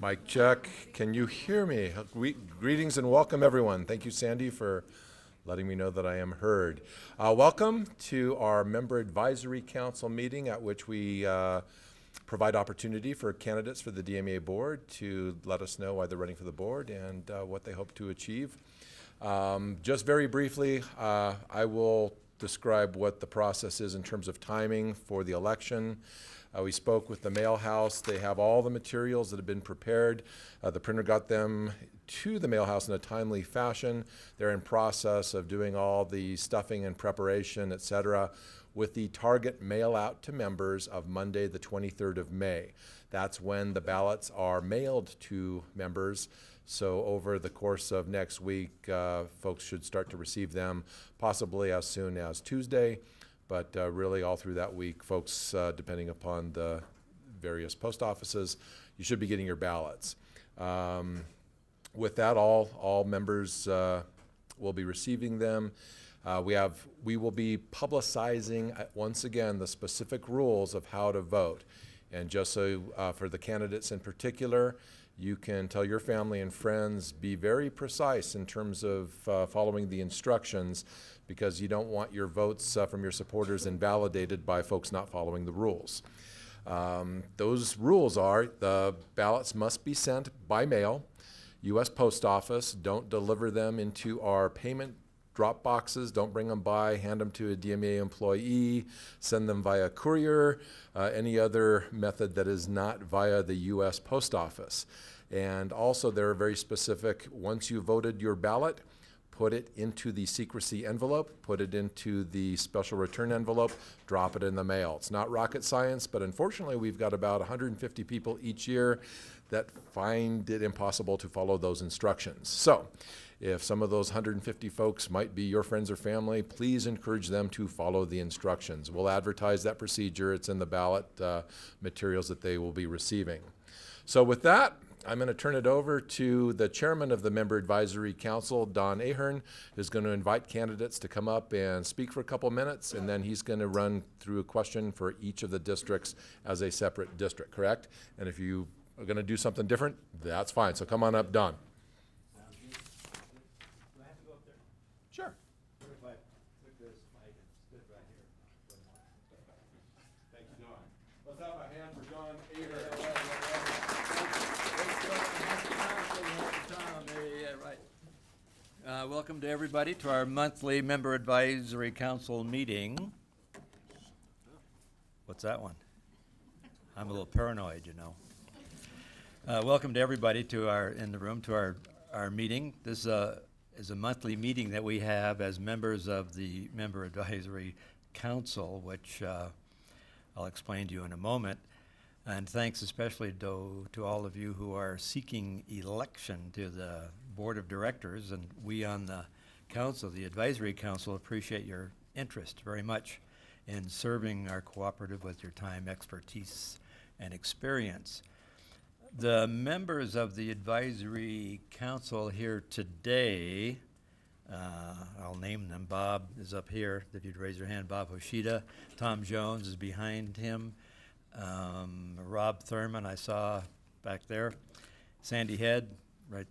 Mic check. Can you hear me? Greetings and welcome, everyone. Thank you, Sandy, for letting me know that I am heard. Welcome to our Member Advisory Council meeting, at which we provide opportunity for candidates for the DMEA board to let us know why they're running for the board and what they hope to achieve. Just very briefly, I will describe what the process is in terms of timing for the election. We spoke with the mail house. They have all the materials that have been prepared. The printer got them to the mail house in a timely fashion. They're in process of doing all the stuffing and preparation, etc., with the target mail out to members of Monday, the 23rd of May. That's when the ballots are mailed to members. So over the course of next week, folks should start to receive them possibly as soon as Tuesday. But really all through that week, folks, depending upon the various post offices, you should be getting your ballots. With that, all members will be receiving them. We will be publicizing, once again, the specific rules of how to vote. And just so for the candidates in particular, you can tell your family and friends, be very precise in terms of following the instructions, because you don't want your votes from your supporters invalidated by folks not following the rules. Those rules are: the ballots must be sent by mail. U.S. Post Office, don't deliver them into our payment drop boxes. Don't bring them by, hand them to a DMEA employee, send them via courier, any other method that is not via the U.S. Post Office. And also they're very specific. Once you voted your ballot, put it into the secrecy envelope, put it into the special return envelope, drop it in the mail. It's not rocket science, but unfortunately we've got about 150 people each year that find it impossible to follow those instructions. So if some of those 150 folks might be your friends or family, please encourage them to follow the instructions. We'll advertise that procedure. It's in the ballot materials that they will be receiving. So with that, I'm going to turn it over to the chairman of the Member Advisory Council, Don Ahern, who's going to invite candidates to come up and speak for a couple minutes, and then he's going to run through a question for each of the districts as a separate district, correct? And if you are going to do something different, that's fine. So come on up, Don. Sure. If I click this mic and sit right here. Thank you, Don. Let's have a hand for Don Ahern. Welcome to everybody to our monthly Member Advisory Council meeting. What's that one? I'm a little paranoid, you know. Welcome to everybody to in the room to our meeting. This is a monthly meeting that we have as members of the Member Advisory Council, which I'll explain to you in a moment. And thanks especially to all of you who are seeking election to the Board of Directors. And we on the Council, the Advisory Council, appreciate your interest very much in serving our cooperative with your time, expertise, and experience. The members of the Advisory Council here today, I'll name them. Bob is up here, if you'd raise your hand. Bob Hoshida. Tom Jones is behind him. Rob Thurman, I saw back there. Sandy Head, right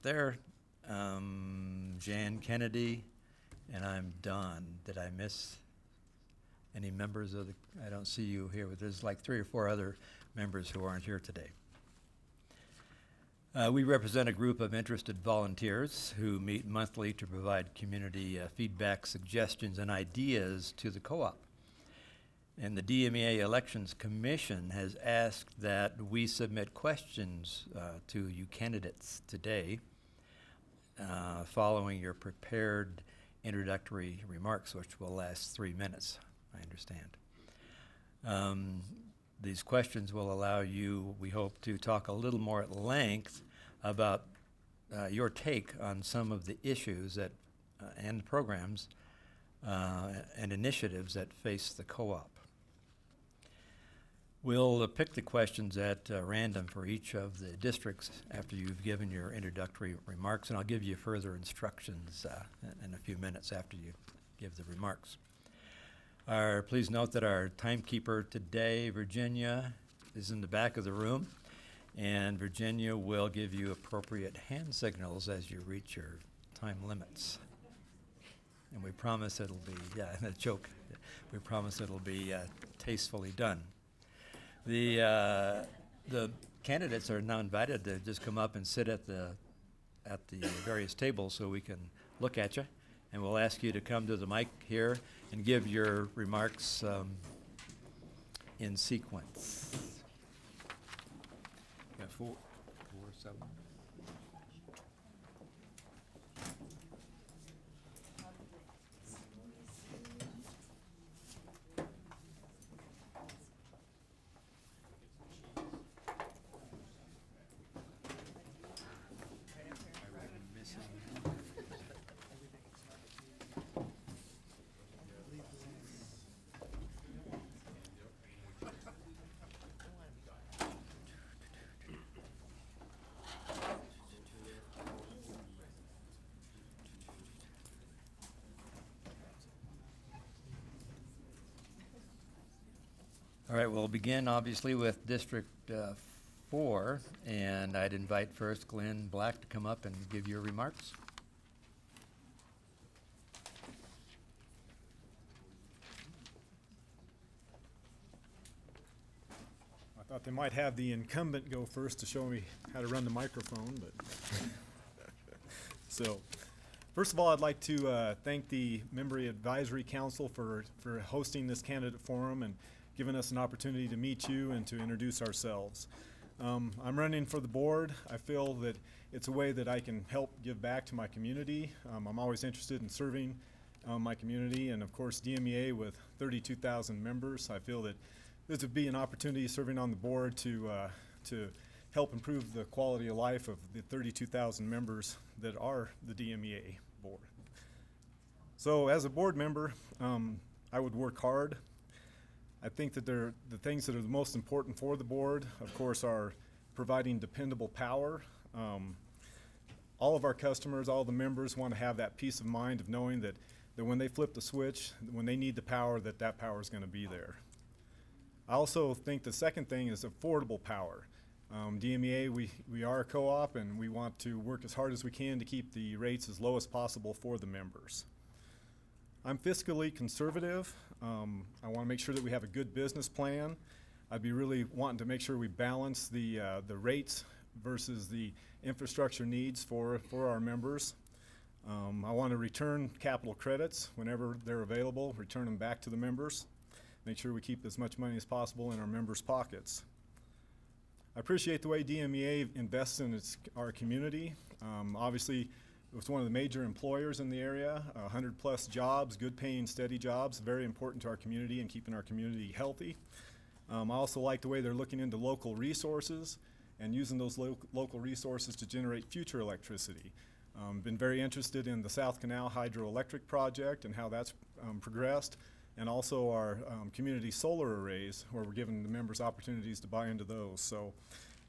there. Jan Kennedy, and I'm Don. Did I miss any members of the? I don't see you here, but there's like 3 or 4 other members who aren't here today. We represent a group of interested volunteers who meet monthly to provide community feedback, suggestions, and ideas to the co-op. And the DMEA Elections Commission has asked that we submit questions to you candidates today following your prepared introductory remarks, which will last 3 minutes, I understand. These questions will allow you, we hope, to talk a little more at length about your take on some of the issues that and programs and initiatives that face the co-op. We'll pick the questions at random for each of the districts after you've given your introductory remarks, and I'll give you further instructions in a few minutes after you give the remarks. Please note that our timekeeper today, Virginia, is in the back of the room, and Virginia will give you appropriate hand signals as you reach your time limits. And we promise it'll be, yeah, a joke, we promise it'll be tastefully done. The candidates are now invited to just come up and sit at the various tables so we can look at you. And we'll ask you to come to the mic here and give your remarks in sequence. Yeah, 4, 7. All right, we'll begin obviously with District 4, and I'd invite first Glenn Black to come up and give your remarks. I thought they might have the incumbent go first to show me how to run the microphone, but so first of all, I'd like to thank the Member Advisory Council for hosting this candidate forum and giving us an opportunity to meet you and to introduce ourselves. I'm running for the board. I feel that it's a way that I can help give back to my community. I'm always interested in serving my community, and of course DMEA with 32,000 members. I feel that this would be an opportunity serving on the board to help improve the quality of life of the 32,000 members that are the DMEA board. So as a board member, I would work hard. I think that the things that are the most important for the board, of course, are providing dependable power. All of our customers, all the members want to have that peace of mind of knowing that when they flip the switch, when they need the power, that power is going to be there. I also think the second thing is affordable power. DMEA, we are a co-op, and we want to work as hard as we can to keep the rates as low as possible for the members. I'm fiscally conservative. I want to make sure that we have a good business plan. I'd be really wanting to make sure we balance the rates versus the infrastructure needs for our members. I want to return capital credits whenever they're available, return them back to the members. Make sure we keep as much money as possible in our members' pockets. I appreciate the way DMEA invests in our community. Obviously, it's one of the major employers in the area, 100+ jobs, good paying, steady jobs, very important to our community and keeping our community healthy. I also like the way they're looking into local resources and using those local resources to generate future electricity. Been very interested in the South Canal Hydroelectric Project and how that's progressed, and also our community solar arrays, where we're giving the members opportunities to buy into those. So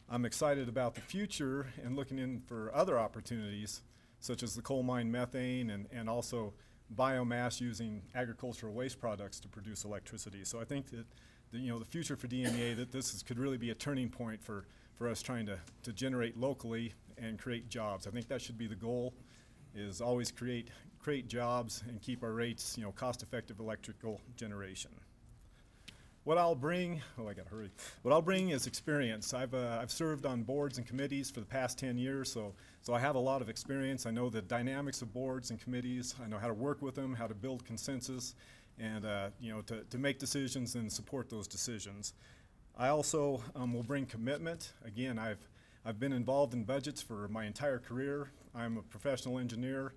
I'm excited about the future and looking in for other opportunities, such as the coal mine methane and also biomass using agricultural waste products to produce electricity. So I think that the future for DMEA, that could really be a turning point for us trying to generate locally and create jobs. I think that should be the goal, is always create jobs and keep our rates, cost-effective electrical generation. What I'll bring, I gotta hurry. What I'll bring is experience. I've served on boards and committees for the past 10 years, so I have a lot of experience. I know the dynamics of boards and committees. I know how to work with them, how to build consensus, and to make decisions and support those decisions. I also will bring commitment. Again, I've been involved in budgets for my entire career. I'm a professional engineer,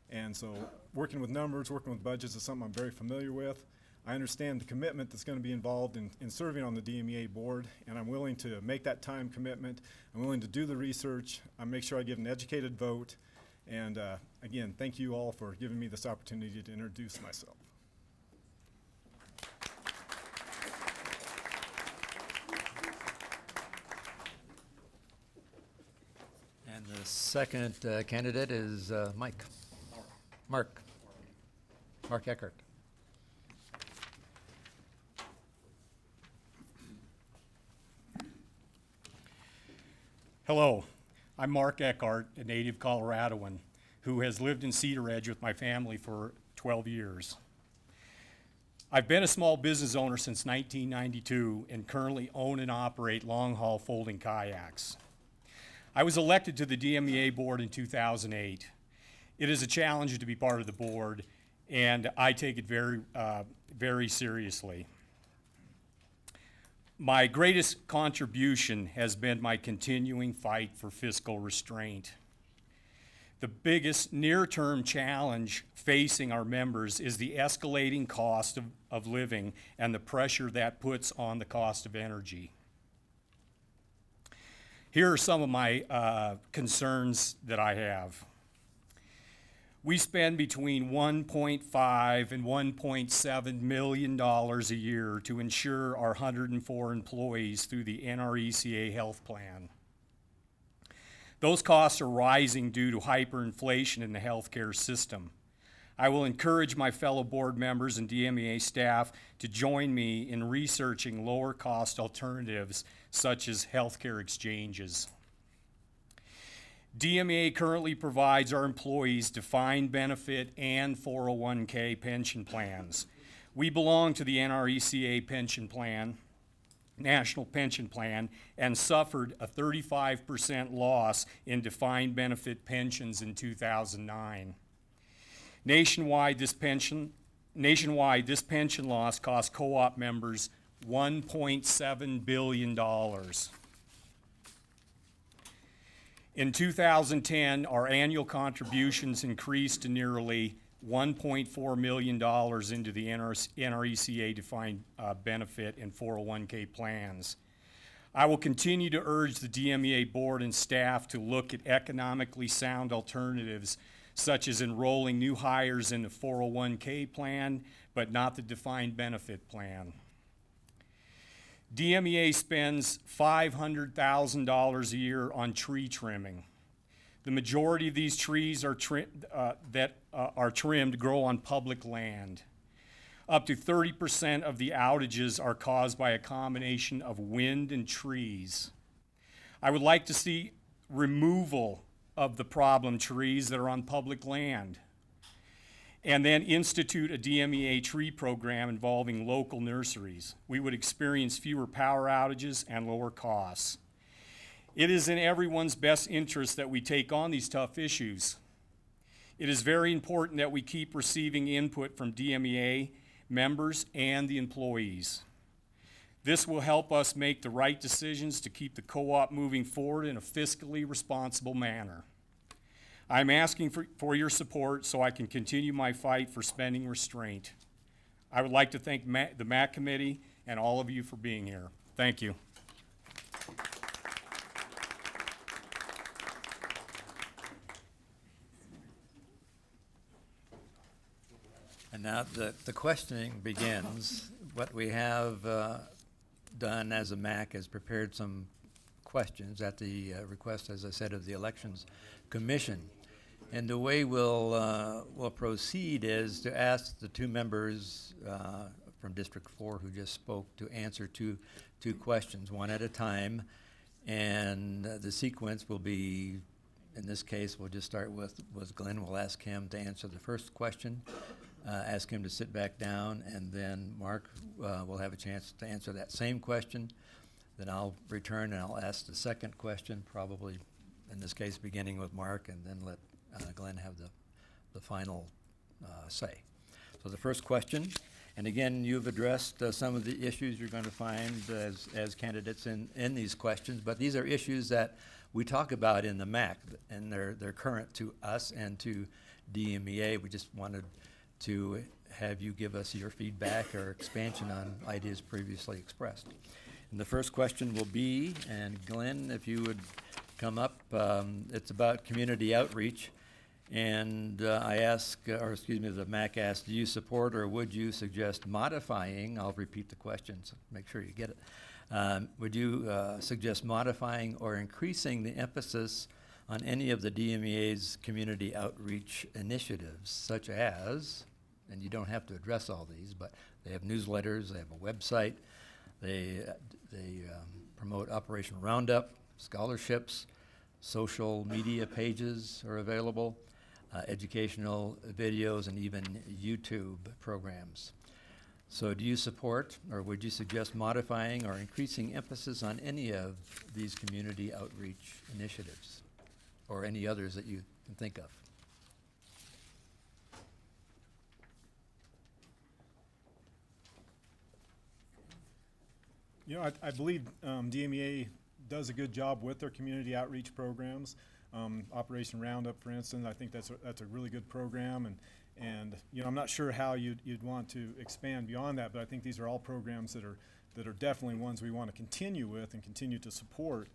and so working with numbers, working with budgets is something I'm very familiar with. I understand the commitment that's going to be involved in serving on the DMEA board, and I'm willing to make that time commitment. I'm willing to do the research. I make sure I give an educated vote. And again, thank you all for giving me this opportunity to introduce myself. And the second candidate is Mark Eckert. Hello, I'm Mark Eckhart, a native Coloradoan who has lived in Cedar Edge with my family for 12 years. I've been a small business owner since 1992 and currently own and operate long-haul folding kayaks. I was elected to the DMEA board in 2008. It is a challenge to be part of the board, and I take it very seriously. My greatest contribution has been my continuing fight for fiscal restraint. The biggest near-term challenge facing our members is the escalating cost of living and the pressure that puts on the cost of energy. Here are some of my concerns that I have. We spend between $1.5 and $1.7 million a year to insure our 104 employees through the NRECA health plan. Those costs are rising due to hyperinflation in the healthcare system. I will encourage my fellow board members and DMEA staff to join me in researching lower cost alternatives such as healthcare exchanges. DMEA currently provides our employees defined benefit and 401k pension plans. We belong to the NRECA pension plan, National Pension Plan, and suffered a 35% loss in defined benefit pensions in 2009. Nationwide, this pension loss cost co-op members $1.7 billion. In 2010, our annual contributions increased to nearly $1.4 million into the NRECA defined benefit and 401k plans. I will continue to urge the DMEA board and staff to look at economically sound alternatives, such as enrolling new hires in the 401k plan, but not the defined benefit plan. DMEA spends $500,000 a year on tree trimming. The majority of these trees are trimmed grow on public land. Up to 30% of the outages are caused by a combination of wind and trees. I would like to see removal of the problem trees that are on public land, and then institute a DMEA tree program involving local nurseries. We would experience fewer power outages and lower costs. It is in everyone's best interest that we take on these tough issues. It is very important that we keep receiving input from DMEA members and the employees. This will help us make the right decisions to keep the co-op moving forward in a fiscally responsible manner. I'm asking for your support so I can continue my fight for spending restraint. I would like to thank the MAC committee and all of you for being here. Thank you. And now the questioning begins. What we have done as a MAC is prepared some questions at the request, as I said, of the Elections Commission. And the way we'll proceed is to ask the two members from District 4 who just spoke to answer two questions, one at a time. And the sequence will be, in this case, we'll just start with Glenn. We'll ask him to answer the first question, ask him to sit back down, and then Mark will have a chance to answer that same question. Then I'll return and I'll ask the second question, probably in this case beginning with Mark, and then let Glenn have the final say. So the first question, and again, you've addressed some of the issues you're going to find as candidates in these questions, but these are issues that we talk about in the MAC, and they're current to us and to DMEA. We just wanted to have you give us your feedback or expansion on ideas previously expressed. And the first question will be, and Glenn, if you would come up, it's about community outreach. And the MAC asked, do you support or would you suggest modifying, I'll repeat the question, so make sure you get it. Would you suggest modifying or increasing the emphasis on any of the DMEA's community outreach initiatives, such as, and you don't have to address all these, but they have newsletters, they have a website, they promote Operation Roundup, scholarships, social media pages are available, educational videos, and even YouTube programs. So do you support, or would you suggest modifying or increasing emphasis on any of these community outreach initiatives, or any others that you can think of? You know, I believe DMEA does a good job with their community outreach programs. Operation Roundup, for instance, I think that's a really good program, and you know, I'm not sure how you'd want to expand beyond that, but I think these are all programs that are definitely ones we want to continue with and continue to support.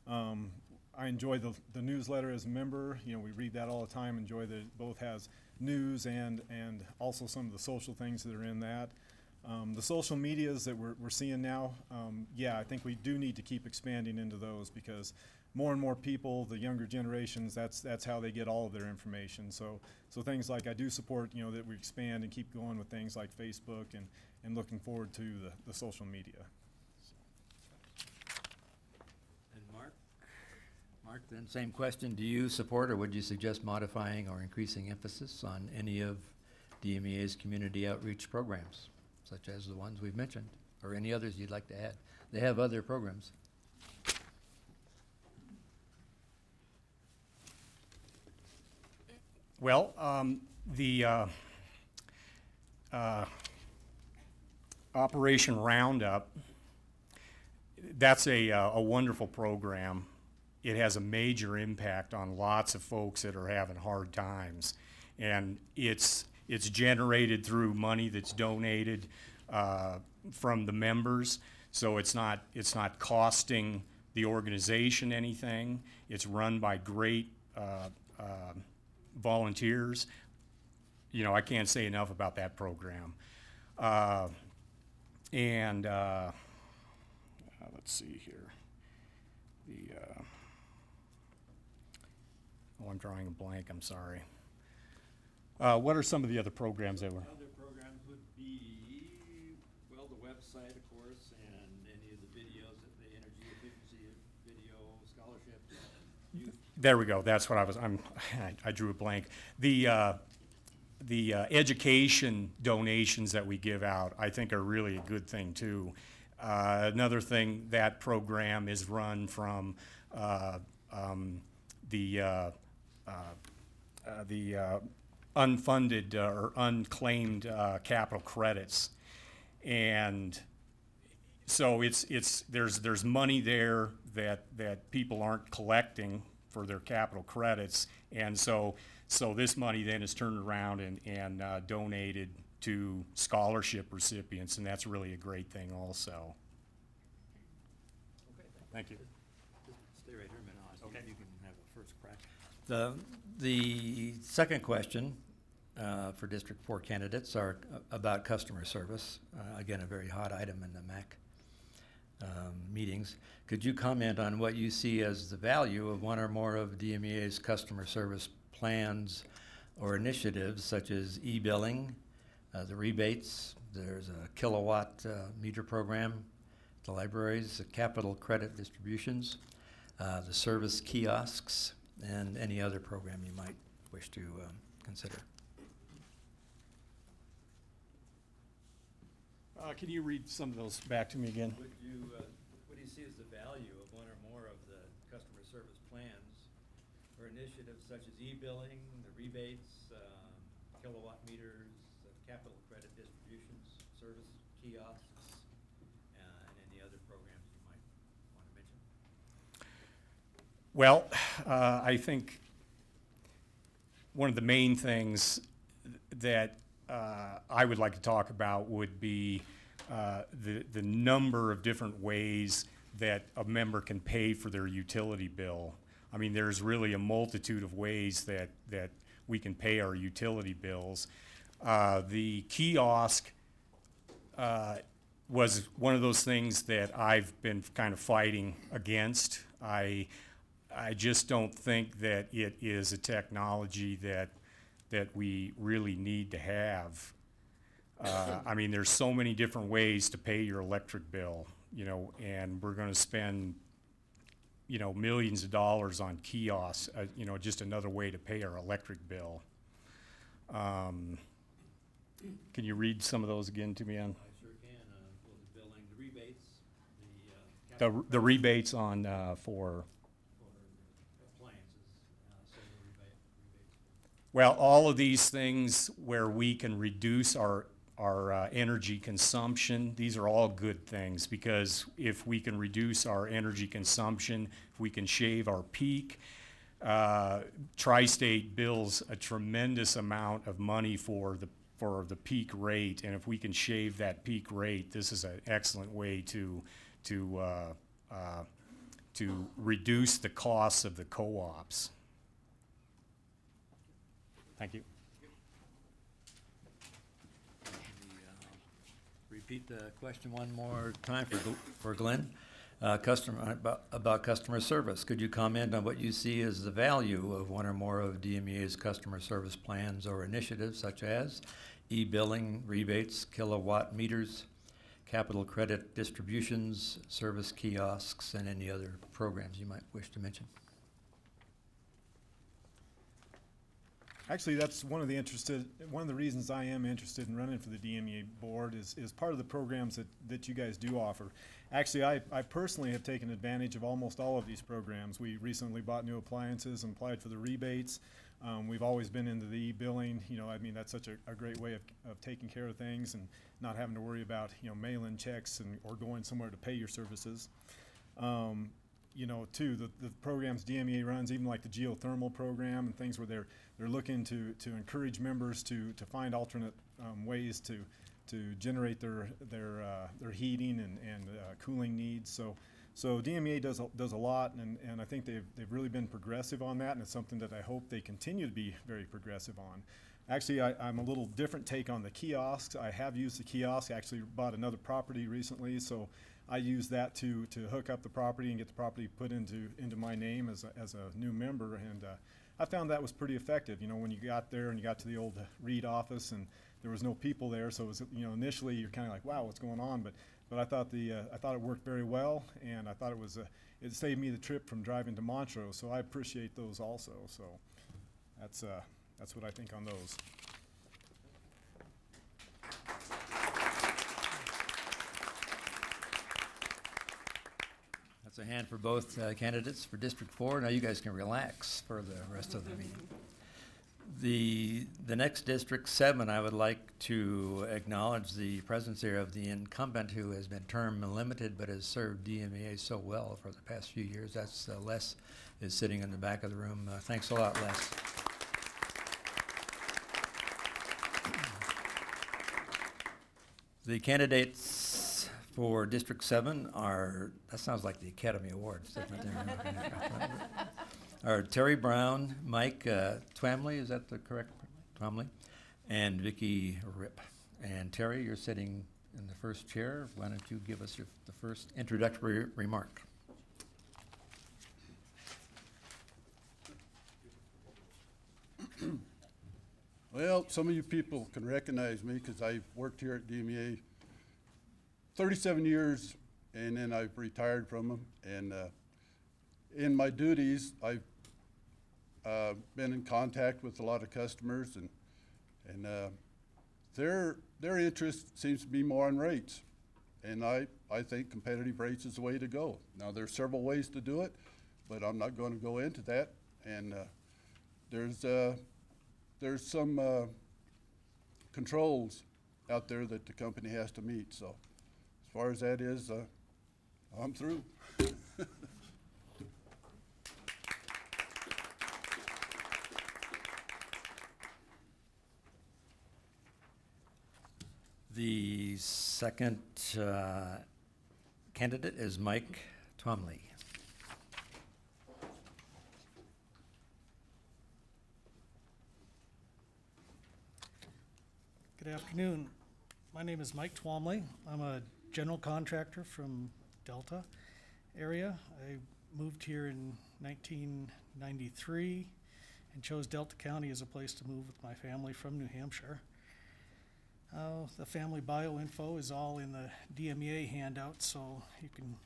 I enjoy the newsletter as a member. You know, we read that all the time. Enjoy that it both has news and also some of the social things that are in that. The social medias that we're seeing now, yeah, I think we do need to keep expanding into those, because more and more people, the younger generations, that's how they get all of their information. So things like, I do support, you know, that we expand and keep going with things like Facebook, and looking forward to the social media. And Mark, then same question. Do you support, or would you suggest modifying or increasing emphasis on any of DMEA's community outreach programs, such as the ones we've mentioned, or any others you'd like to add? They have other programs. Well, the Operation Roundup, that's a wonderful program. It has a major impact on lots of folks that are having hard times, and it's generated through money that's donated from the members. So it's not costing the organization anything. It's run by great volunteers. You know, I can't say enough about that program. Let's see here. I'm drawing a blank, I'm sorry. What are some of the other programs that were? Other programs would be, well, the website, of course, and any of the videos, the energy efficiency video scholarships. There we go. That's what I drew a blank. The education donations that we give out, I think, are really a good thing too. Another thing, that program is run from the unfunded or unclaimed capital credits, and so there's money there that people aren't collecting for their capital credits, and so this money then is turned around and donated to scholarship recipients, and that's really a great thing also. Okay, Thank you. just stay right here a minute. Okay. You can have a first crack. The second question for District 4 candidates are about customer service. Again, a very hot item in the MAC meetings. Could you comment on what you see as the value of one or more of DMEA's customer service plans or initiatives, such as e-billing, the rebates, there's a kilowatt meter program, the libraries, the capital credit distributions, the service kiosks, and any other program you might wish to consider. Can you read some of those back to me again? What do you see as the value of one or more of the customer service plans or initiatives such as e-billing, the rebates, kilowatt meters, capital credit distributions, service kiosks, and any other programs you might want to mention? Well, I think one of the main things that I would like to talk about would be the number of different ways that a member can pay for their utility bill. I mean, there's really a multitude of ways that we can pay our utility bills. The kiosk was one of those things that I've been kind of fighting against. I just don't think that it is a technology that we really need to have. I mean, there's so many different ways to pay your electric bill, you know, and we're going to spend, you know, millions of dollars on kiosks, you know, just another way to pay our electric bill. Can you read some of those again to me, Ann? I sure can. The billing, the rebates, The rebates on, for, appliances, solar rebates. well, all of these things where we can reduce our energy consumption, these are all good things, because if we can reduce our energy consumption, if we can shave our peak, Tri-State bills a tremendous amount of money for the peak rate, and if we can shave that peak rate, this is an excellent way to reduce the costs of the co-ops. Thank you. Repeat the question one more time for Glenn. About customer service. Could you comment on what you see as the value of one or more of DMEA's customer service plans or initiatives, such as e-billing, rebates, kilowatt meters, capital credit distributions, service kiosks, and any other programs you might wish to mention? Actually, that's one of the reasons I am interested in running for the DMEA board is part of the programs that you guys do offer. Actually, I personally have taken advantage of almost all of these programs. We recently bought new appliances and applied for the rebates. We've always been into the e-billing. You know, I mean, that's such a great way of taking care of things and not having to worry about, you know, mail-in checks or going somewhere to pay your services. You know, too, the programs DMEA runs, even like the geothermal program and things where they're looking to encourage members to find alternate ways to generate their heating and cooling needs. So DMEA does a lot, and I think they've really been progressive on that, and it's something that I hope they continue to be very progressive on. Actually, I'm a little different take on the kiosks. I have used the kiosk. I actually bought another property recently, so I use that to hook up the property and get the property put into my name as a new member, and I found that was pretty effective. You know, when you got there and you got to the old Reed office and there was no people there, so it was, you know, initially you're kind of like, wow, what's going on? But I thought it worked very well, and I thought it saved me the trip from driving to Montrose. So I appreciate those also. So that's what I think on those. That's a hand for both candidates for District 4. Now you guys can relax for the rest of the meeting. The next District 7, I would like to acknowledge the presence here of the incumbent who has been term limited but has served DMEA so well for the past few years. That's Les is sitting in the back of the room. Thanks a lot, Les. The candidates for District 7 are, that sounds like the Academy Awards, doesn't it? Are Terry Brown, Mike Twamley, is that the correct, Twamley? And Vicki Rip. And Terry, you're sitting in the first chair. Why don't you give us the first introductory remark? Well, some of you people can recognize me because I've worked here at DMEA 37 years, and then I've retired from them. And in my duties, I've been in contact with a lot of customers, and their interest seems to be more on rates. And I think competitive rates is the way to go. Now, there's several ways to do it, but I'm not going to go into that. And there's some controls out there that the company has to meet. So as far as that is, I'm through. The second candidate is Mike Twamley. Good afternoon. My name is Mike Twamley. I'm a general contractor from Delta area. I moved here in 1993 and chose Delta County as a place to move with my family from New Hampshire. The family bio info is all in the DMEA handout, so you can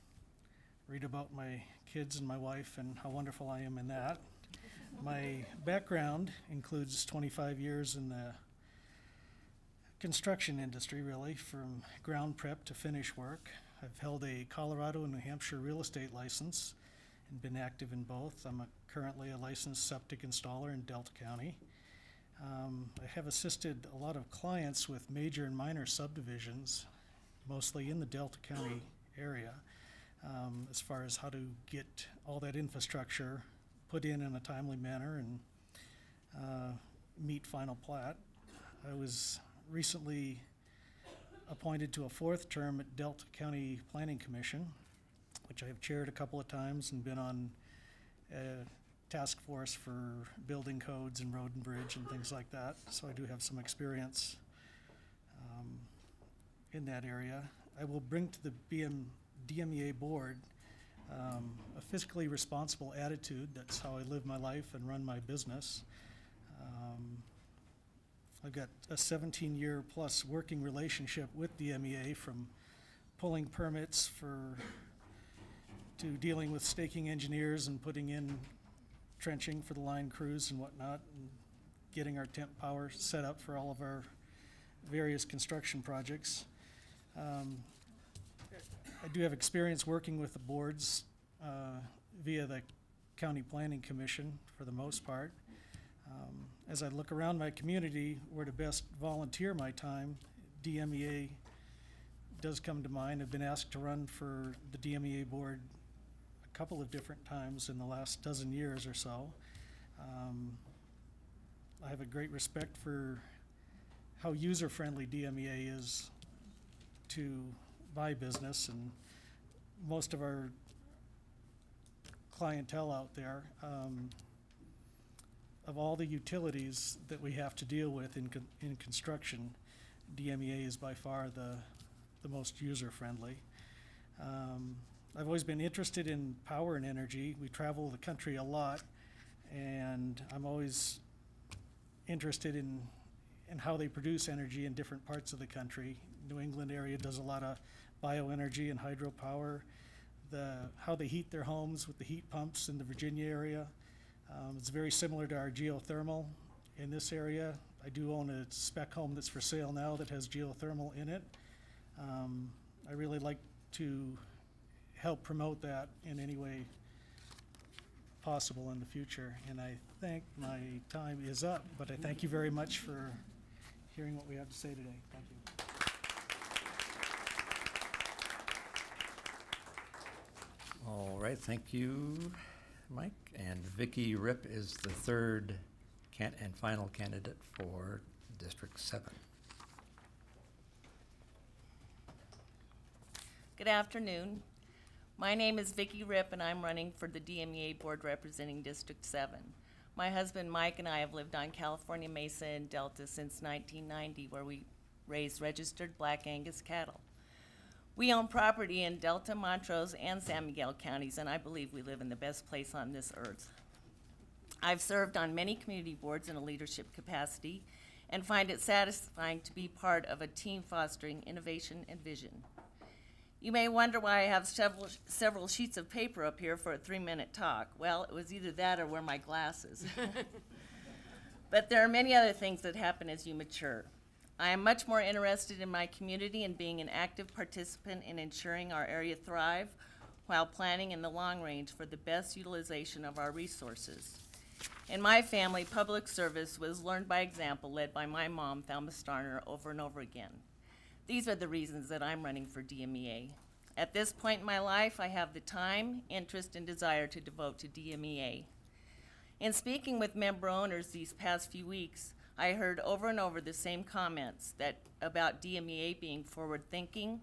read about my kids and my wife and how wonderful I am in that. My background includes 25 years in the construction industry, really, from ground prep to finish work. I've held a Colorado and New Hampshire real estate license and been active in both. I'm currently a licensed septic installer in Delta County. I have assisted a lot of clients with major and minor subdivisions, mostly in the Delta County area, as far as how to get all that infrastructure put in a timely manner and meet final plat. I was recently appointed to a 4th term at Delta County Planning Commission, which I have chaired a couple of times and been on a task force for building codes and road and bridge and things like that. So I do have some experience in that area. I will bring to the DMEA board a fiscally responsible attitude. That's how I live my life and run my business. I've got a 17-year plus working relationship with DMEA, from pulling permits to dealing with staking engineers and putting in trenching for the line crews and whatnot, and getting our temp power set up for all of our various construction projects. I do have experience working with the boards via the County Planning Commission for the most part. As I look around my community where to best volunteer my time, DMEA does come to mind. I've been asked to run for the DMEA board a couple of different times in the last dozen years or so. I have a great respect for how user-friendly DMEA is to buy business, and most of our clientele out there, of all the utilities that we have to deal with in construction, DMEA is by far the most user-friendly. I've always been interested in power and energy. We travel the country a lot, and I'm always interested in how they produce energy in different parts of the country. New England area does a lot of bioenergy and hydropower. How they heat their homes with the heat pumps in the Virginia area. It's very similar to our geothermal in this area. I do own a spec home that's for sale now that has geothermal in it. I really like to help promote that in any way possible in the future. And I think my time is up, but I thank you very much for hearing what we have to say today. Thank you. All right, thank you, Mike. And Vicki Ripp is the third and final candidate for District 7. Good afternoon. My name is Vicki Ripp, and I'm running for the DMEA board representing District 7. My husband Mike and I have lived on California Mesa and Delta since 1990, where we raised registered Black Angus cattle. We own property in Delta, Montrose, and San Miguel counties, and I believe we live in the best place on this earth. I've served on many community boards in a leadership capacity and find it satisfying to be part of a team fostering innovation and vision. You may wonder why I have several sheets of paper up here for a 3-minute talk. Well, it was either that or wear my glasses. But there are many other things that happen as you mature. I am much more interested in my community and being an active participant in ensuring our area thrive while planning in the long range for the best utilization of our resources. In my family, public service was learned by example, led by my mom, Thelma Starner, over and over again. These are the reasons that I'm running for DMEA. At this point in my life, I have the time, interest, and desire to devote to DMEA. In speaking with member owners these past few weeks, I heard over and over the same comments about DMEA being forward-thinking,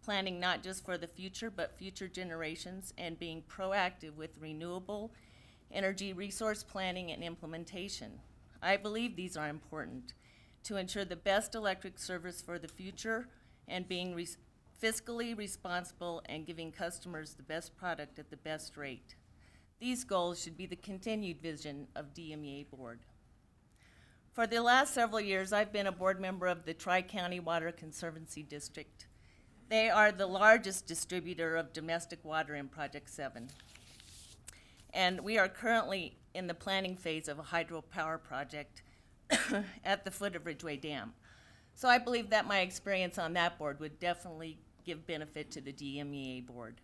planning not just for the future, but future generations, and being proactive with renewable energy resource planning and implementation. I believe these are important to ensure the best electric service for the future and being fiscally responsible and giving customers the best product at the best rate. These goals should be the continued vision of DMEA Board. For the last several years, I've been a board member of the Tri-County Water Conservancy District. They are the largest distributor of domestic water in Project 7. And we are currently in the planning phase of a hydropower project at the foot of Ridgeway Dam. So I believe that my experience on that board would definitely give benefit to the DMEA board.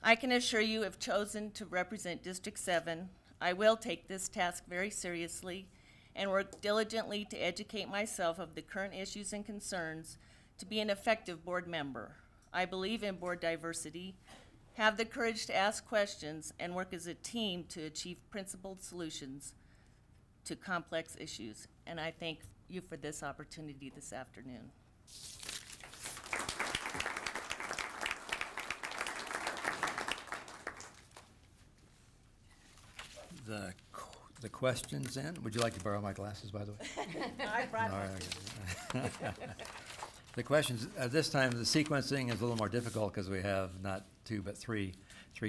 I can assure you, if chosen to represent District 7, I will take this task very seriously and work diligently to educate myself of the current issues and concerns to be an effective board member. I believe in board diversity, have the courage to ask questions, and work as a team to achieve principled solutions to complex issues. And I thank you for this opportunity this afternoon. The questions then, would you like to borrow my glasses, by the way? I brought All right. The questions, this time the sequencing is a little more difficult because we have not two but three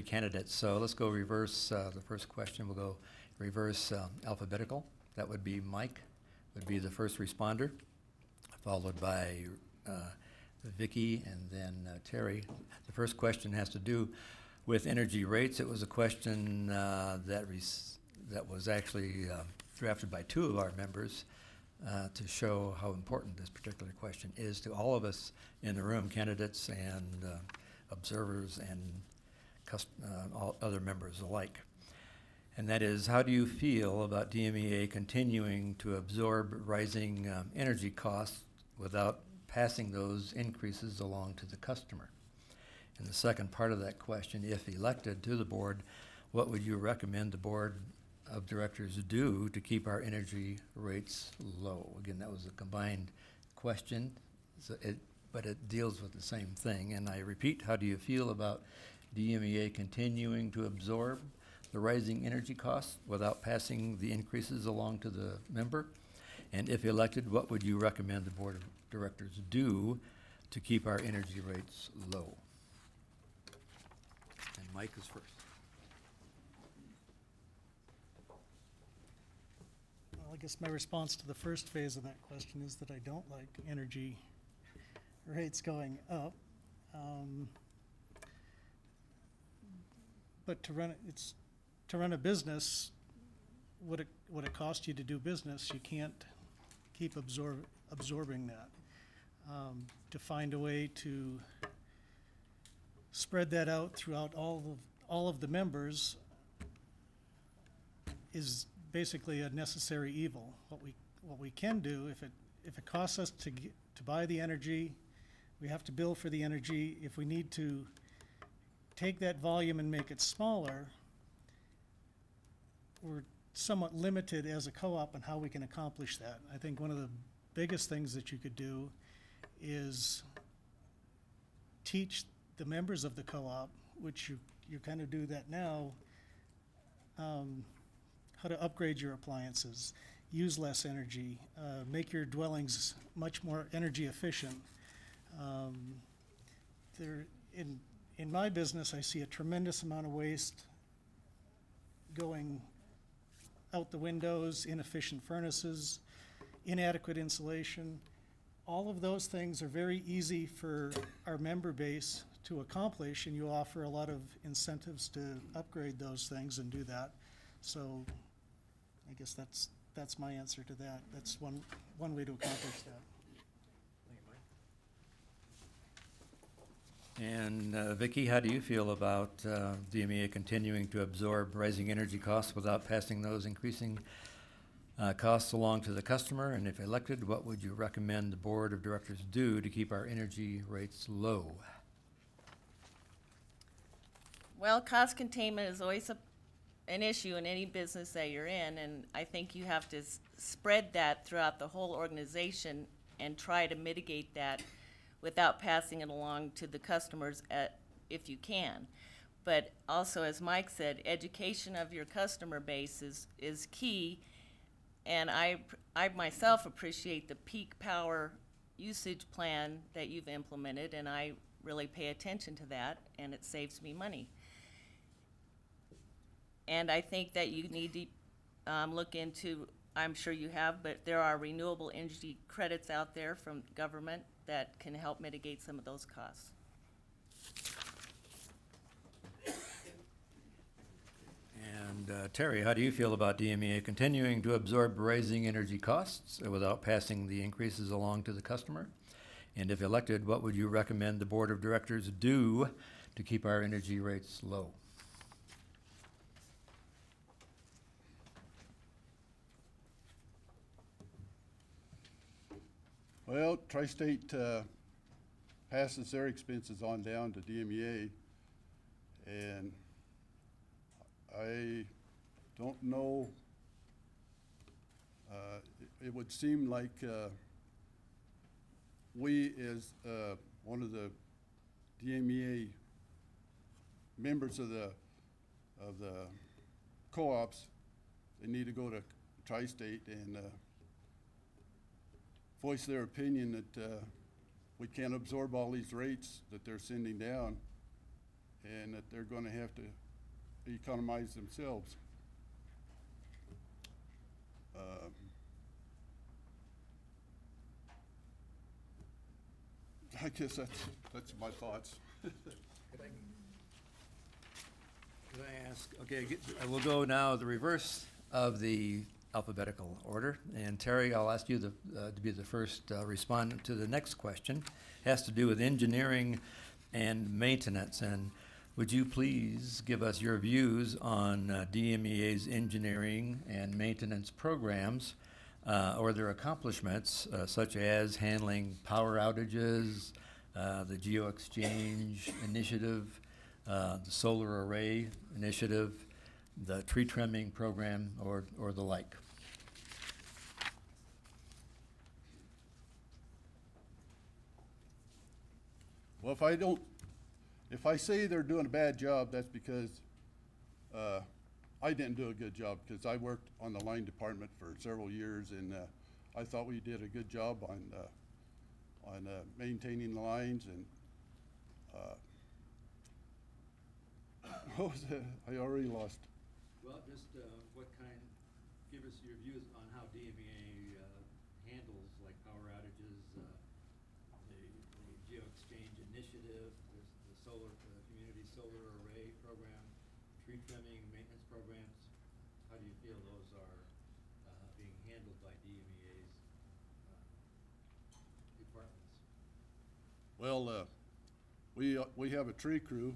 candidates. So let's go reverse, the first question will go reverse alphabetical. That would be Mike, would be the first responder, followed by Vicki and then Terry. The first question has to do with energy rates. It was a question that was actually drafted by two of our members to show how important this particular question is to all of us in the room, candidates and observers and all other members alike. And that is, how do you feel about DMEA continuing to absorb rising energy costs without passing those increases along to the customer? And the second part of that question, if elected to the board, what would you recommend the board of directors do to keep our energy rates low? Again, that was a combined question, so but it deals with the same thing. And I repeat, how do you feel about DMEA continuing to absorb the rising energy costs without passing the increases along to the member? And if elected, what would you recommend the board of directors do to keep our energy rates low? And Mike is first. Well, I guess my response to the first phase of that question is that I don't like energy rates going up. But to run a business, what it costs you to do business, you can't keep absorbing that. To find a way to spread that out throughout all of the members is basically a necessary evil. What we can do, if it costs us to buy the energy, we have to bill for the energy. If we need to take that volume and make it smaller, we're somewhat limited as a co-op on how we can accomplish that. I think one of the biggest things that you could do is teach the members of the co-op, which you kind of do that now, how to upgrade your appliances, use less energy, make your dwellings much more energy efficient. In my business, I see a tremendous amount of waste going out the windows, inefficient furnaces, inadequate insulation. All of those things are very easy for our member base to accomplish, and you offer a lot of incentives to upgrade those things and do that. So I guess that's my answer to that. That's one way to accomplish that. And Vicki, how do you feel about DMEA continuing to absorb rising energy costs without passing those increasing costs along to the customer? And if elected, what would you recommend the board of directors do to keep our energy rates low? Well, cost containment is always an issue in any business that you're in, and I think you have to spread that throughout the whole organization and try to mitigate that without passing it along to the customers if you can. But also, as Mike said, education of your customer base is key, and I myself appreciate the peak power usage plan that you've implemented, and I really pay attention to that, and it saves me money. And I think that you need to look into, I'm sure you have, but there are renewable energy credits out there from government that can help mitigate some of those costs. And Terry, how do you feel about DMEA continuing to absorb rising energy costs without passing the increases along to the customer? And if elected, what would you recommend the Board of Directors do to keep our energy rates low? Well, Tri-State passes their expenses on down to DMEA, and I don't know, it would seem like we as one of the DMEA members of the co-ops, they need to go to Tri-State and voice their opinion that we can't absorb all these rates that they're sending down, and that they're going to have to economize themselves. I guess that's my thoughts. Could I ask, okay, we'll go now the reverse of the alphabetical order. And Terry, I'll ask you to be the first respondent to the next question. It has to do with engineering and maintenance. And would you please give us your views on DMEA's engineering and maintenance programs or their accomplishments, such as handling power outages, the GeoExchange initiative, the solar array initiative, the tree trimming program, or the like? Well, if I say they're doing a bad job, that's because I didn't do a good job, because I worked on the line department for several years, and I thought we did a good job on maintaining the lines. And what was it? I already lost. Well, just give us your views on how DMEA handles like power outages, the GeoExchange initiative, the community solar array program, tree trimming, maintenance programs. How do you feel those are being handled by DMEA's departments? Well, we have a tree crew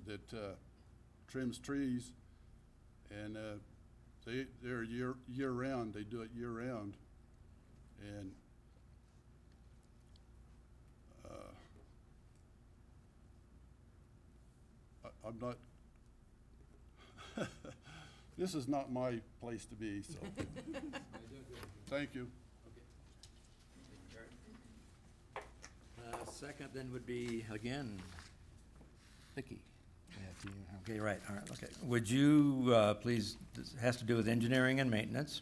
that trims trees, and they're year round. They do it year round, and I'm not. This is not my place to be. So, thank you. Second then would be, again, Vicki. Okay, right, all right, okay. Would you please, this has to do with engineering and maintenance.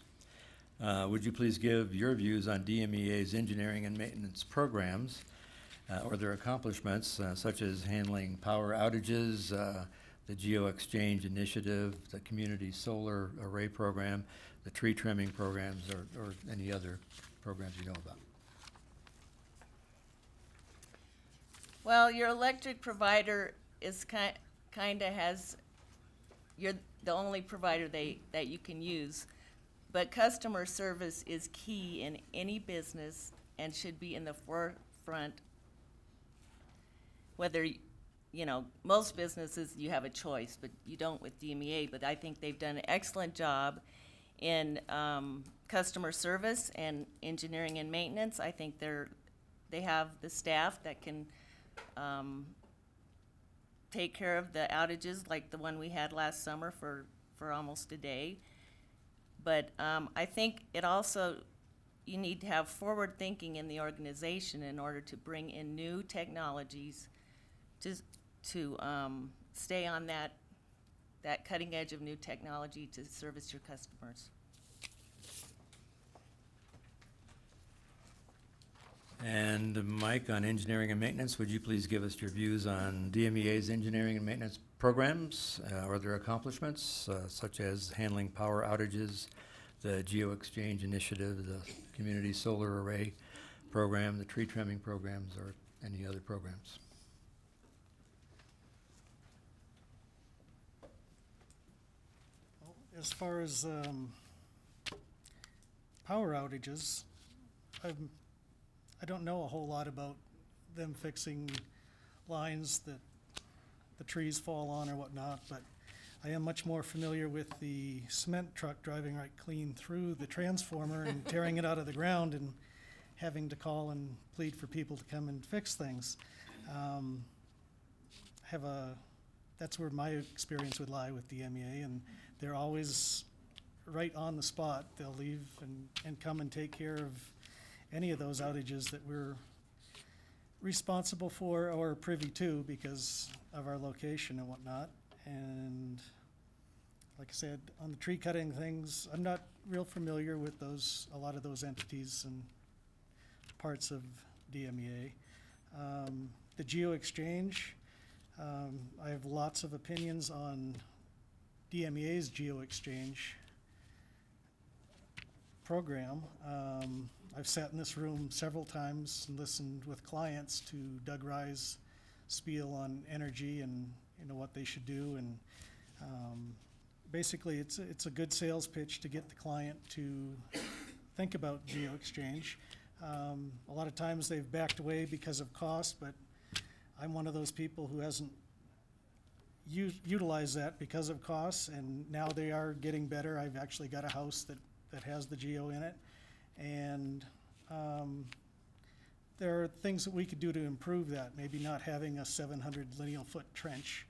Would you please give your views on DMEA's engineering and maintenance programs or their accomplishments, such as handling power outages, the GeoExchange initiative, the community solar array program, the tree trimming programs, or any other programs you know about? Well, your electric provider is kinda has, you're the only provider that you can use. But customer service is key in any business and should be in the forefront. Whether, most businesses you have a choice, but you don't with DMEA. But I think they've done an excellent job in customer service and engineering and maintenance. I think they have the staff that can take care of the outages like the one we had last summer for almost a day. But I think it also, you need to have forward thinking in the organization in order to bring in new technologies to stay on that cutting edge of new technology to service your customers. And Mike, on engineering and maintenance, would you please give us your views on DMEA's engineering and maintenance programs or their accomplishments, such as handling power outages, the GeoExchange initiative, the community solar array program, the tree trimming programs, or any other programs. As far as power outages, I don't know a whole lot about them fixing lines that the trees fall on or whatnot, but I am much more familiar with the cement truck driving right clean through the transformer and tearing it out of the ground and having to call and plead for people to come and fix things. That's where my experience would lie with DMEA, and they're always right on the spot. They'll leave and come and take care of any of those outages that we're responsible for or privy to because of our location and whatnot. And like I said, on the tree cutting things, I'm not real familiar with a lot of those entities and parts of DMEA. The Geo Exchange, I have lots of opinions on DMEA's Geo Exchange program. I've sat in this room several times and listened with clients to Doug Rye's spiel on energy and what they should do, and basically it's a good sales pitch to get the client to think about Geo Exchange. A lot of times they've backed away because of cost, but I'm one of those people who hasn't utilized that because of costs, and now they are getting better. I've actually got a house that has the Geo in it, and there are things that we could do to improve that. Maybe not having a 700 lineal foot trench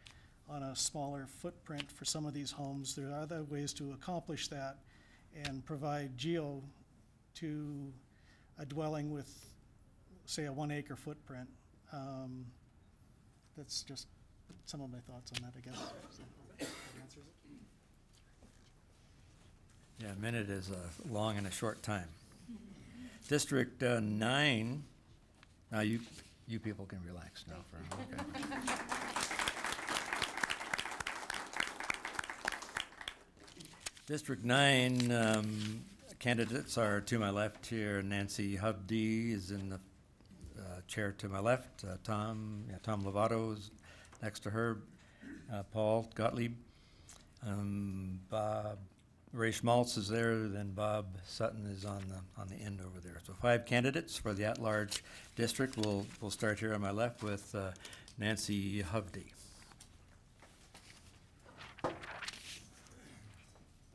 on a smaller footprint for some of these homes. There are other ways to accomplish that and provide Geo to a dwelling with, say, a 1 acre footprint. That's just some of my thoughts on that, I guess. So, that answers it. Yeah, a minute is a long and a short time. District 9, now you people can relax now for a moment. Okay. District 9 candidates are to my left here. Nancy Hubdy is in the chair to my left. Tom Lovato is next to her. Paul Gottlieb. Bob Ray Schmaltz is there, then Bob Sutton is on the end over there. So 5 candidates for the at-large district. We'll start here on my left with Nancy Hubdy.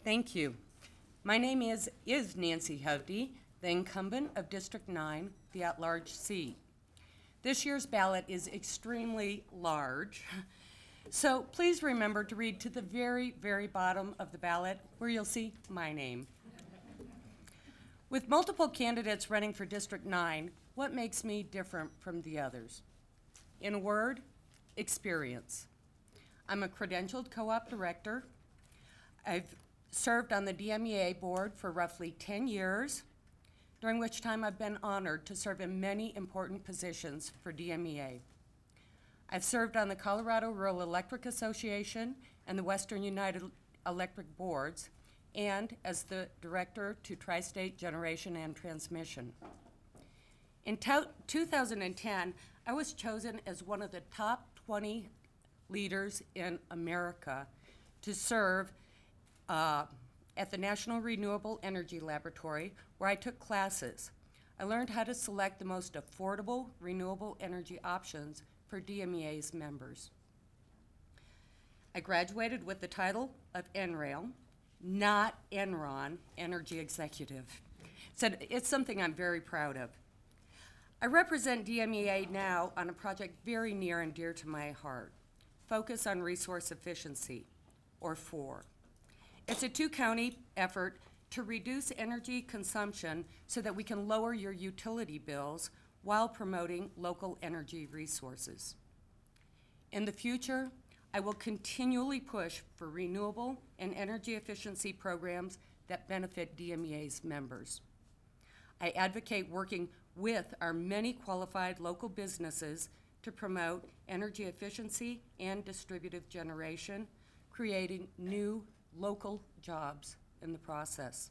Thank you. My name is Nancy Hubdy, the incumbent of District 9, the at-large seat. This year's ballot is extremely large, so please remember to read to the very, very bottom of the ballot where you'll see my name. With multiple candidates running for District 9, what makes me different from the others? In a word, experience. I'm a credentialed co-op director. I've served on the DMEA board for roughly 10 years, during which time I've been honored to serve in many important positions for DMEA. I've served on the Colorado Rural Electric Association and the Western United Electric Boards, and as the director to Tri-State Generation and Transmission. In 2010, I was chosen as one of the top 20 leaders in America to serve at the National Renewable Energy Laboratory, where I took classes. I learned how to select the most affordable renewable energy options for DMEA's members. I graduated with the title of NREL, not Enron, Energy Executive. So it's something I'm very proud of. I represent DMEA now on a project very near and dear to my heart, Focus on Resource Efficiency, or FOR. It's a 2-county effort to reduce energy consumption so that we can lower your utility bills while promoting local energy resources. In the future, I will continually push for renewable and energy efficiency programs that benefit DMEA's members. I advocate working with our many qualified local businesses to promote energy efficiency and distributed generation, creating new local jobs in the process.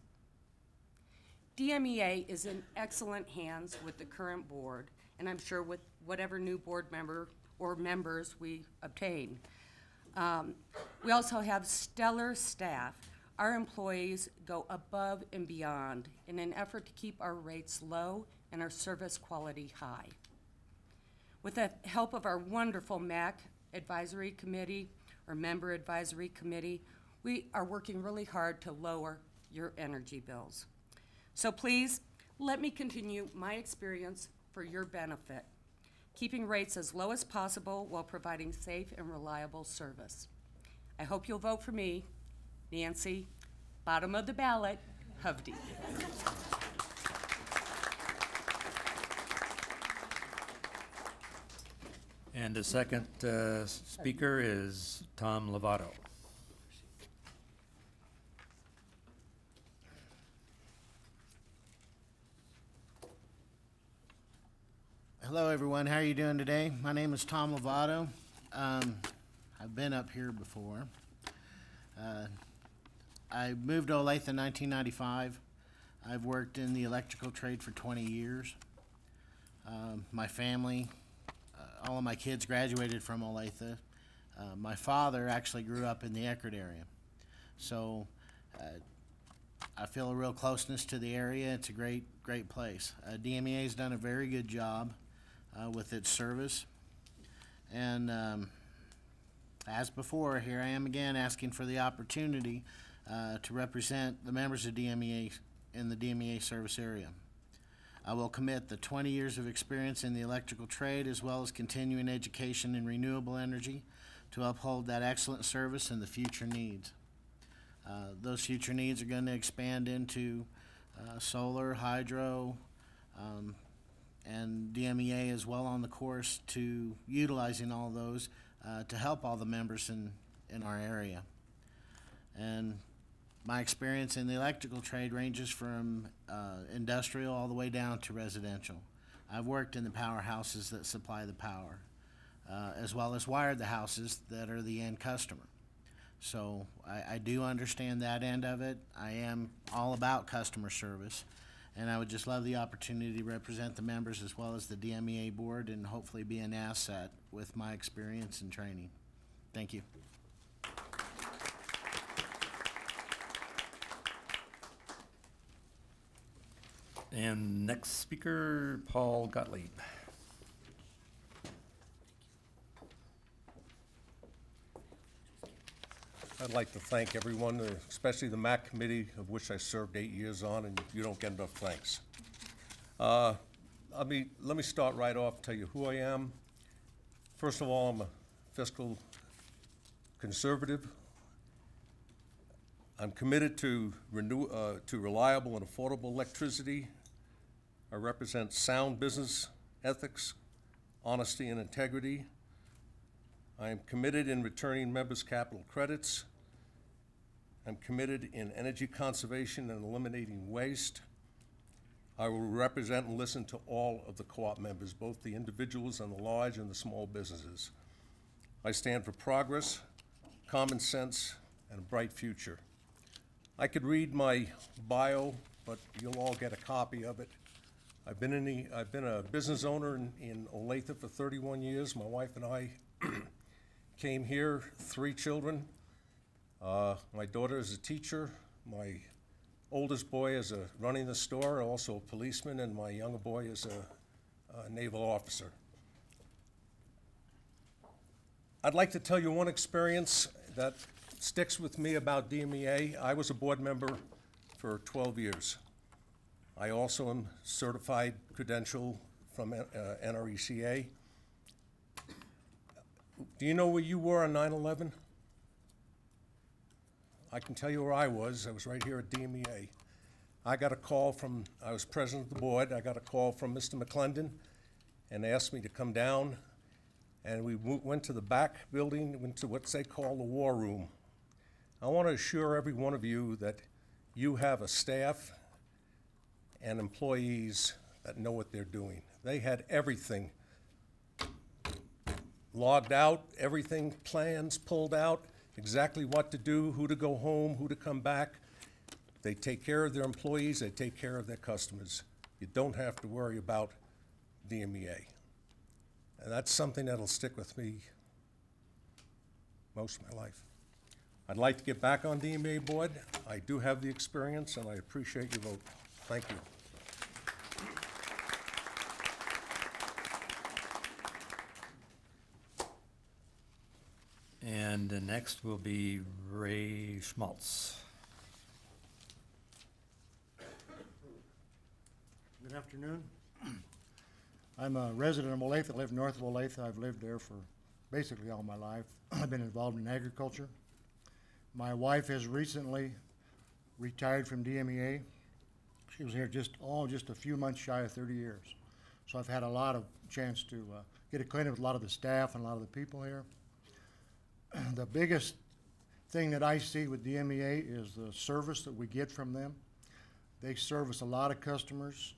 DMEA is in excellent hands with the current board, and I'm sure with whatever new board member or members we obtain. We also have stellar staff. Our employees go above and beyond in an effort to keep our rates low and our service quality high. With the help of our wonderful MAC Advisory Committee, or Member Advisory Committee, we are working really hard to lower your energy bills. So please, let me continue my experience for your benefit, keeping rates as low as possible while providing safe and reliable service. I hope you'll vote for me, Nancy, bottom of the ballot, Hovde. And the second speaker is Tom Lovato. Hello, everyone. How are you doing today? My name is Tom Lovato. I've been up here before. I moved to Olathe in 1995. I've worked in the electrical trade for 20 years. My family, all of my kids graduated from Olathe. My father actually grew up in the Eckerd area. So I feel a real closeness to the area. It's a great place. DMEA has done a very good job with its service. And as before, here I am again asking for the opportunity to represent the members of DMEA in the DMEA service area. I will commit the 20 years of experience in the electrical trade as well as continuing education in renewable energy to uphold that excellent service and the future needs. Those future needs are going to expand into solar, hydro, and DMEA is well on the course to utilizing all those to help all the members in our area. And my experience in the electrical trade ranges from industrial all the way down to residential. I've worked in the powerhouses that supply the power, as well as wired the houses that are the end customer. So I do understand that end of it. I am all about customer service, and I would just love the opportunity to represent the members as well as the DMEA board and hopefully be an asset with my experience and training. Thank you. And next speaker, Paul Gottlieb. I'd like to thank everyone, especially the MAC committee, of which I served 8 years on, and you don't get enough thanks. Let me start right off, tell you who I am. First of all, I'm a fiscal conservative. I'm committed to reliable and affordable electricity. I represent sound business ethics, honesty, and integrity. I am committed in returning members' capital credits. I'm committed in energy conservation and eliminating waste. I will represent and listen to all of the co-op members, both the individuals and the large and the small businesses. I stand for progress, common sense, and a bright future. I could read my bio, but you'll all get a copy of it. I've been a business owner in Olathe for 31 years. My wife and I came here, 3 children. My daughter is a teacher. My oldest boy is running the store, also a policeman, and my younger boy is a naval officer. I'd like to tell you one experience that sticks with me about DMEA. I was a board member for 12 years. I also am certified credential from NRECA. Do you know where you were on 9/11? I can tell you where I was. I was right here at DMEA. I got a call from, I was president of the board, I got a call from Mr. McClendon and asked me to come down, and we went to the back building, went to what they call the war room. I want to assure every one of you that you have a staff and employees that know what they're doing. They had everything logged out, everything, plans pulled out, exactly what to do, who to go home, who to come back. They take care of their employees, they take care of their customers. You don't have to worry about DMEA. And that's something that'll stick with me most of my life. I'd like to get back on DMEA board. I do have the experience, and I appreciate your vote. Thank you. And the next will be Ray Schmaltz. Good afternoon. I'm a resident of Olathe. I live north of Olathe. I've lived there for basically all my life. I've been involved in agriculture. My wife has recently retired from DMEA. She was here just a few months shy of 30 years. So I've had a lot of chance to get acquainted with a lot of the staff and a lot of the people here. The biggest thing that I see with DMEA is the service that we get from them. They service a lot of customers,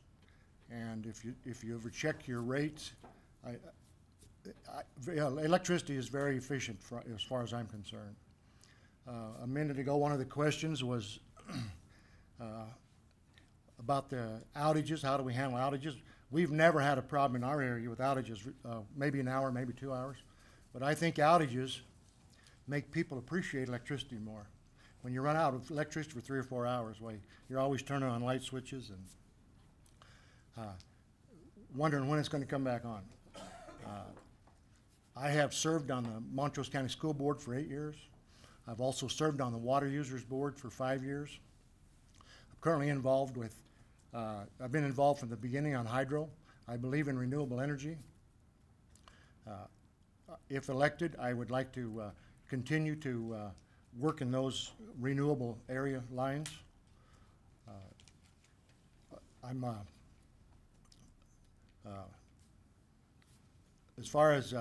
and if you ever check your rates, electricity is very efficient as far as I'm concerned. A minute ago, one of the questions was about the outages. How do we handle outages? We've never had a problem in our area with outages, maybe an hour, maybe 2 hours. But I think outages make people appreciate electricity more. When you run out of electricity for 3 or 4 hours, you're always turning on light switches and wondering when it's going to come back on. I have served on the Montrose County School Board for 8 years. I've also served on the Water Users Board for 5 years. I'm currently involved with, I've been involved from the beginning on hydro. I believe in renewable energy. If elected, I would like to continue to work in those renewable area lines. As far as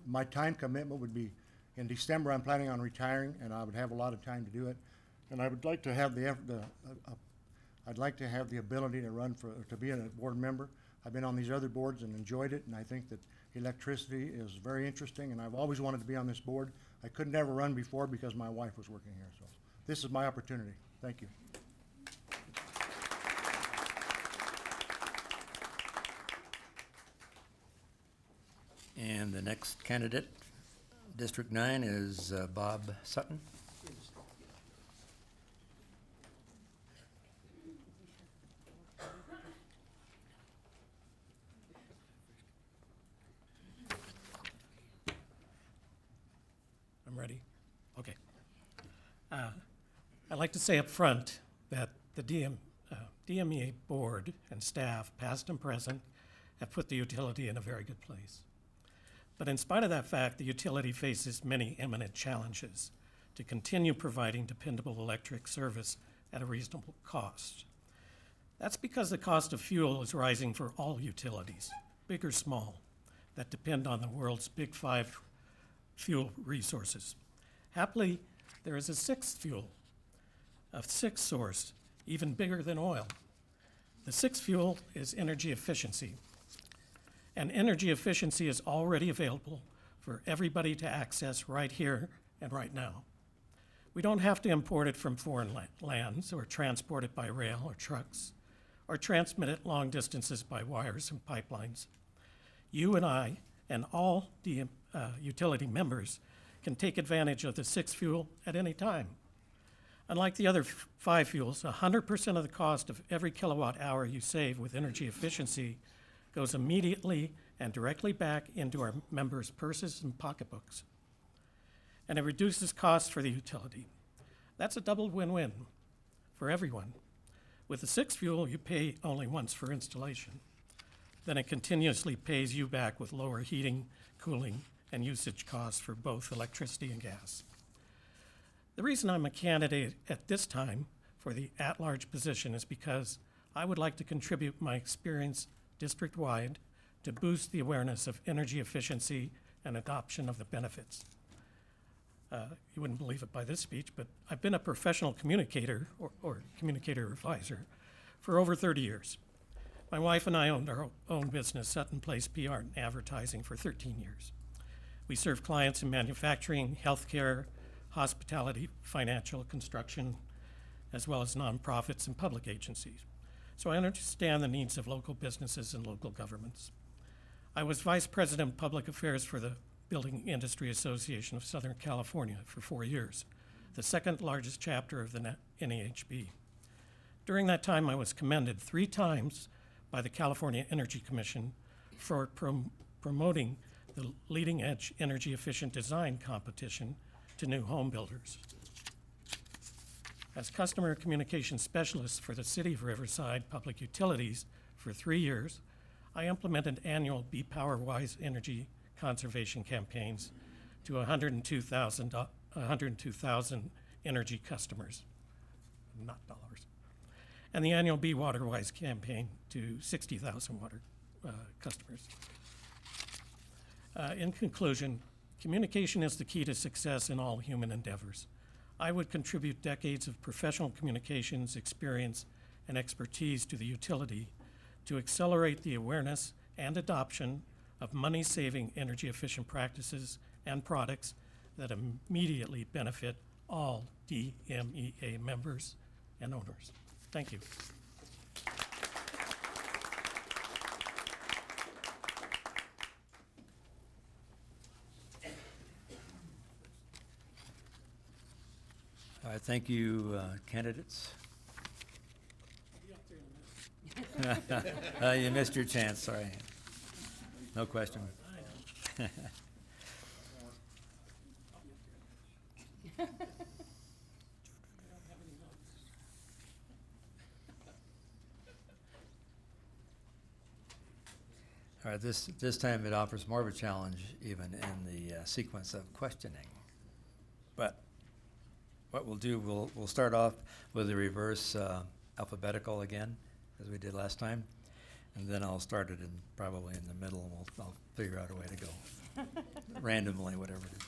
my time commitment would be in December. I'm planning on retiring, and I would have a lot of time to do it. And I would like to have I'd like to have the ability to run to be a board member. I've been on these other boards and enjoyed it, and I think that electricity is very interesting, and I've always wanted to be on this board. I could never run before because my wife was working here, so this is my opportunity. Thank you. And the next candidate, District 9, is Bob Sutton. I'm ready. Okay. I'd like to say up front that the DMEA board and staff, past and present, have put the utility in a very good place. But in spite of that fact, the utility faces many imminent challenges to continue providing dependable electric service at a reasonable cost. That's because the cost of fuel is rising for all utilities, big or small, that depend on the world's big five fuel resources. Happily, there is a sixth source, even bigger than oil. The sixth fuel is energy efficiency. And energy efficiency is already available for everybody to access right here and right now. We don't have to import it from foreign lands or transport it by rail or trucks or transmit it long distances by wires and pipelines. You and I and all utility members can take advantage of the sixth fuel at any time. Unlike the other five fuels, 100% of the cost of every kilowatt hour you save with energy efficiency goes immediately and directly back into our members' purses and pocketbooks. And it reduces costs for the utility. That's a double win-win for everyone. With the sixth fuel, you pay only once for installation. Then it continuously pays you back with lower heating, cooling, and usage costs for both electricity and gas. The reason I'm a candidate at this time for the at-large position is because I would like to contribute my experience district-wide to boost the awareness of energy efficiency and adoption of the benefits. You wouldn't believe it by this speech, but I've been a professional communicator or communicator advisor for over 30 years. My wife and I owned our own business, Sutton Place PR and Advertising, for 13 years. We serve clients in manufacturing, healthcare, hospitality, financial, construction, as well as nonprofits and public agencies. So I understand the needs of local businesses and local governments. I was Vice President of Public Affairs for the Building Industry Association of Southern California for 4 years, the second largest chapter of the NAHB. During that time, I was commended 3 times by the California Energy Commission for promoting the leading edge energy efficient design competition to new home builders. As customer communication specialist for the City of Riverside Public Utilities for 3 years, I implemented annual Be PowerWise energy conservation campaigns to 102,000 energy customers, not dollars, and the annual Be WaterWise campaign to 60,000 water customers. In conclusion, communication is the key to success in all human endeavors. I would contribute decades of professional communications experience and expertise to the utility to accelerate the awareness and adoption of money-saving energy-efficient practices and products that immediately benefit all DMEA members and owners. Thank you. All right, thank you, candidates. You missed your chance, sorry. No question. All right, this time it offers more of a challenge even in the sequence of questioning. But what we'll do, we'll start off with the reverse alphabetical again, as we did last time. And then I'll start it probably in the middle, and I'll figure out a way to go randomly, whatever it is.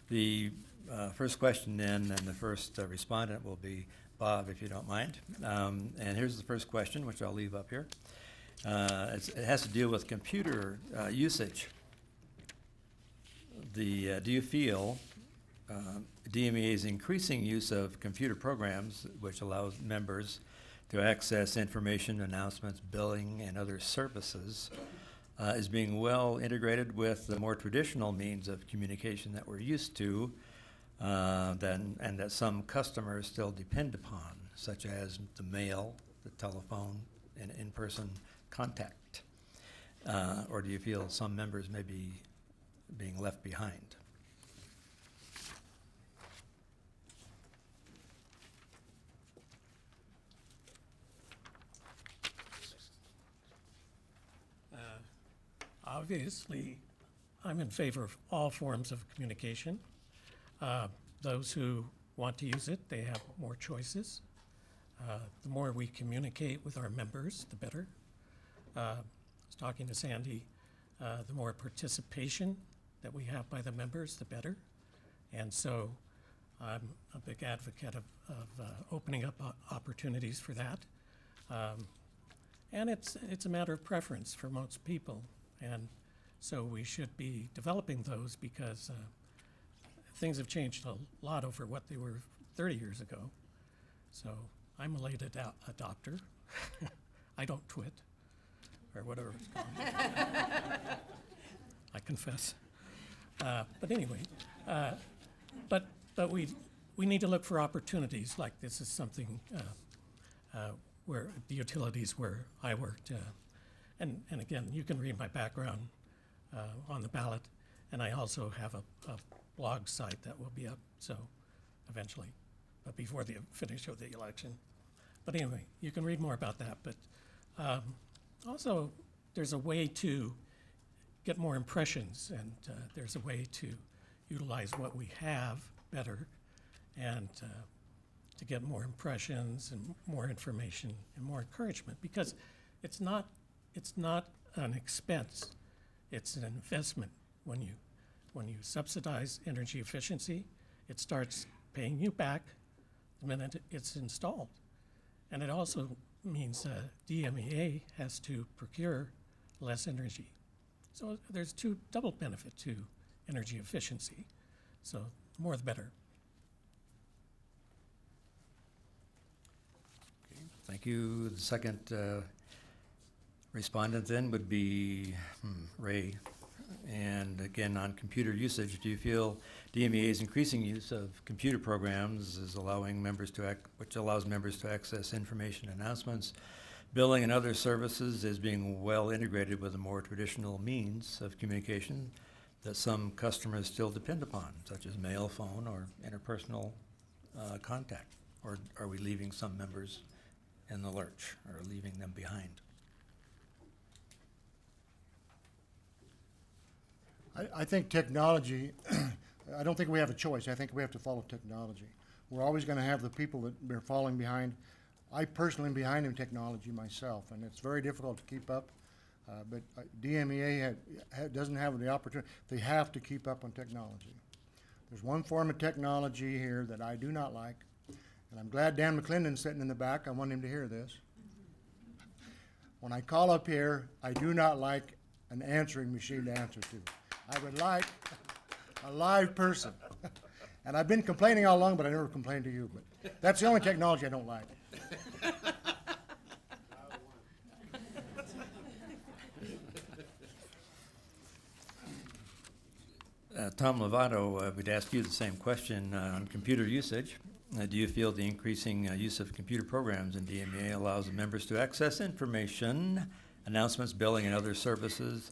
The first question then, and the first respondent will be Bob, if you don't mind. And here's the first question, which I'll leave up here. It has to deal with computer usage. Do you feel DMEA's increasing use of computer programs, which allows members to access information, announcements, billing, and other services, is being well integrated with the more traditional means of communication that we're used to, and that some customers still depend upon, such as the mail, the telephone, and in-person contact? Or do you feel some members may be being left behind? Obviously, I'm in favor of all forms of communication. Those who want to use it, they have more choices. The more we communicate with our members, the better. I was talking to Sandy, the more participation that we have by the members, the better. And so I'm a big advocate of opening up opportunities for that. And it's a matter of preference for most people. And so we should be developing those because things have changed a lot over what they were 30 years ago. So I'm a late adopter. I don't twit, or whatever it's called. I confess. But anyway, but we need to look for opportunities like this is something where the utilities where I worked. And again, you can read my background on the ballot, and I also have a blog site that will be up, so eventually, but before the finish of the election. But anyway, you can read more about that. But also, there's a way to get more impressions, and there's a way to utilize what we have better, and to get more impressions and more information and more encouragement, because it's not an expense, it's an investment. When you subsidize energy efficiency, it starts paying you back the minute it's installed. And it also means DMEA has to procure less energy. So there's double benefit to energy efficiency. So the more the better. Thank you. The second respondent then would be Ray. And again, on computer usage, do you feel DMEA's increasing use of computer programs is allowing members to which allows members to access information announcements, billing, and other services is being well integrated with the more traditional means of communication that some customers still depend upon, such as mail, phone, or interpersonal contact? Or are we leaving some members in the lurch or leaving them behind? I think technology, I don't think we have a choice. I think we have to follow technology. We're always going to have the people that are falling behind. I personally am behind in technology myself, and it's very difficult to keep up. But DMEA doesn't have the opportunity. They have to keep up on technology. There's one form of technology here that I do not like, and I'm glad Dan McClendon's sitting in the back. I want him to hear this. When I call up here, I do not like an answering machine to answer to. I would like a live person. And I've been complaining all along, but I never complained to you. But that's the only technology I don't like. Tom Lovato, we'd ask you the same question on computer usage. Do you feel the increasing use of computer programs in DMEA allows members to access information, announcements, billing, and other services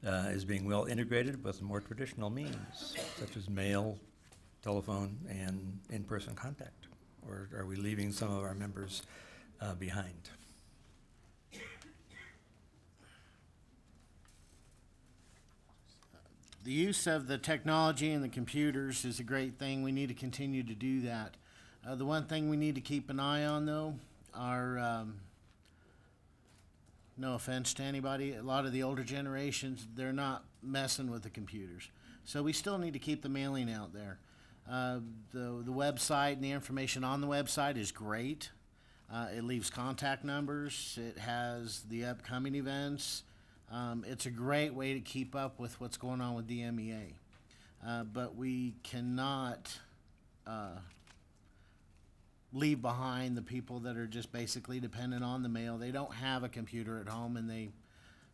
is being well integrated with more traditional means, such as mail, telephone, and in-person contact? Or are we leaving some of our members behind? The use of the technology and the computers is a great thing. We need to continue to do that. The one thing we need to keep an eye on, though, are, no offense to anybody, a lot of the older generations, they're not messing with the computers. So we still need to keep the mailing out there. The website and the information on the website is great. It leaves contact numbers. It has the upcoming events. It's a great way to keep up with what's going on with DMEA. But we cannot leave behind the people that are just basically dependent on the mail. They don't have a computer at home, and they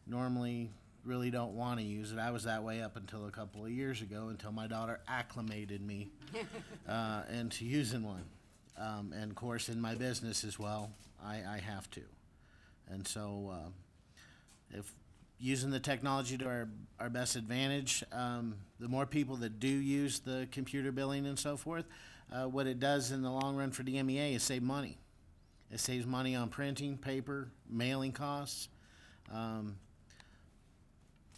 normally really don't want to use it. I was that way up until a couple of years ago, until my daughter acclimated me into using one. And of course, in my business as well, I have to. And so if using the technology to our best advantage, the more people that do use the computer billing and so forth, what it does in the long run for DMEA is save money. It saves money on printing, paper, mailing costs,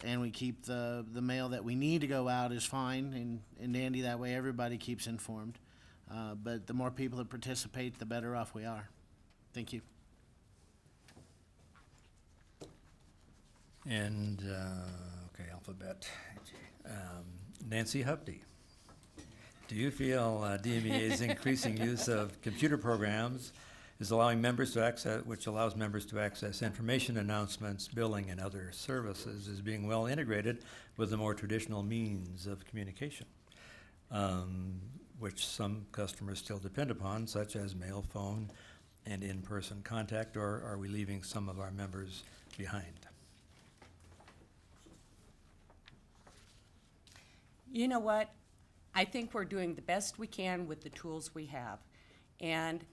and we keep the mail that we need to go out is fine and dandy. That way everybody keeps informed. But the more people that participate, the better off we are. Thank you. And, okay, alphabet. Nancy Hupty. Do you feel DMEA's increasing use of computer programs is allowing members to access, which allows members to access information announcements, billing, and other services is being well integrated with the more traditional means of communication, which some customers still depend upon, such as mail, phone, and in-person contact, or are we leaving some of our members behind? You know what? I think we're doing the best we can with the tools we have. And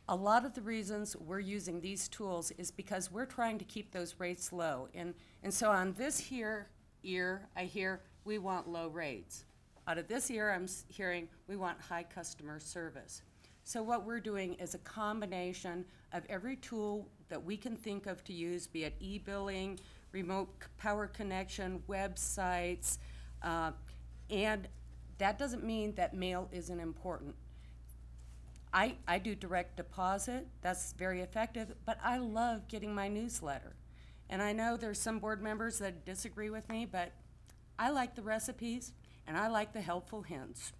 a lot of the reasons we're using these tools is because we're trying to keep those rates low. And so on this ear, I hear we want low rates. Out of this ear, I'm hearing we want high customer service. So what we're doing is a combination of every tool that we can think of to use, be it e-billing, remote power connection, websites, and that doesn't mean that mail isn't important. I do direct deposit, that's very effective, but I love getting my newsletter. And I know there's some board members that disagree with me, but I like the recipes and I like the helpful hints.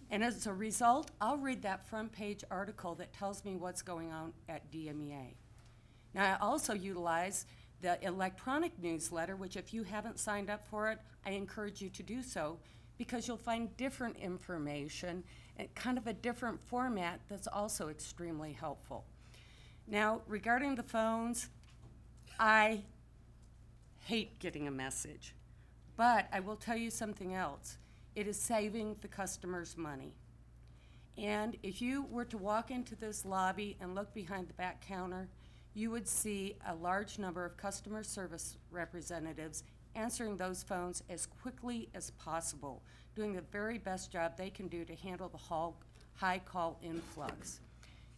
And as a result, I'll read that front page article that tells me what's going on at DMEA. Now, I also utilize the electronic newsletter, which if you haven't signed up for it, I encourage you to do so, because you'll find different information and kind of a different format that's also extremely helpful. Now, regarding the phones, I hate getting a message, but I will tell you something else. It is saving the customers money. And if you were to walk into this lobby and look behind the back counter, you would see a large number of customer service representatives answering those phones as quickly as possible, doing the very best job they can do to handle the high call influx.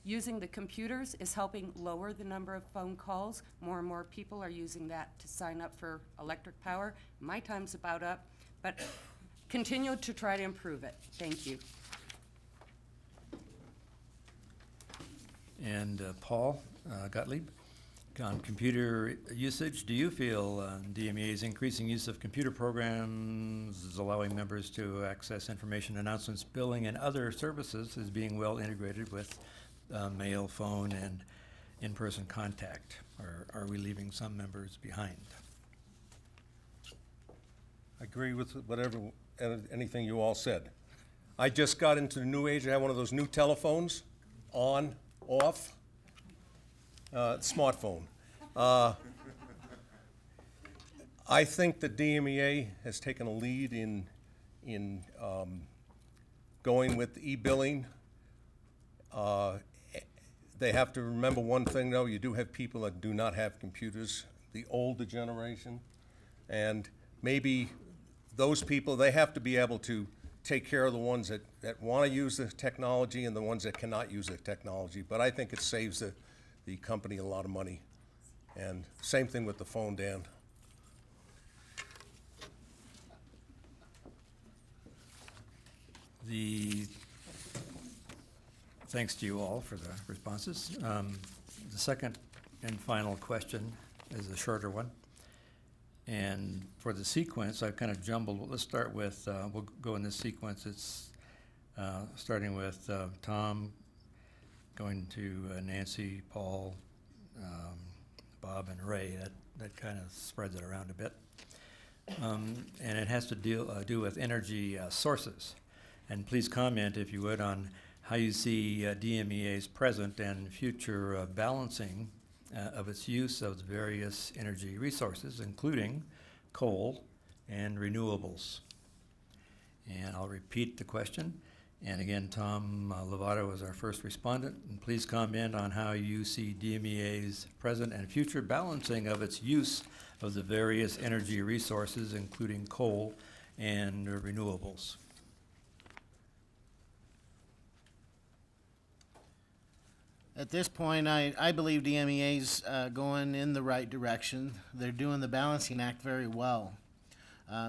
Using the computers is helping lower the number of phone calls. More and more people are using that to sign up for electric power. My time's about up, but continue to try to improve it. Thank you. And Paul Gottlieb, on computer usage, do you feel DMEA's increasing use of computer programs is allowing members to access information, announcements, billing, and other services is being well integrated with mail, phone, and in-person contact? Or are we leaving some members behind? I agree with anything you all said. I just got into the new age. I have one of those new telephones, on, off, smartphone. I think the DMEA has taken a lead in going with e-billing. They have to remember one thing, though. You do have people that do not have computers, the older generation, and maybe those people, they have to be able to take care of the ones that want to use the technology and the ones that cannot use the technology. But I think it saves the company a lot of money. And same thing with the phone, Dan. Thanks to you all for the responses. The second and final question is a shorter one. And for the sequence, I've kind of jumbled. Let's start with, we'll go in this sequence. It's starting with Tom, going to Nancy, Paul, Bob, and Ray. That kind of spreads it around a bit. And it has to do with energy sources. And please comment, if you would, on how you see DMEA's present and future balancing of its use of the various energy resources, including coal and renewables. And I'll repeat the question. And again, Tom Lovato was our first respondent. And please comment on how you see DMEA's present and future balancing of its use of the various energy resources, including coal and renewables. At this point, I believe DMEA's going in the right direction. They're doing the balancing act very well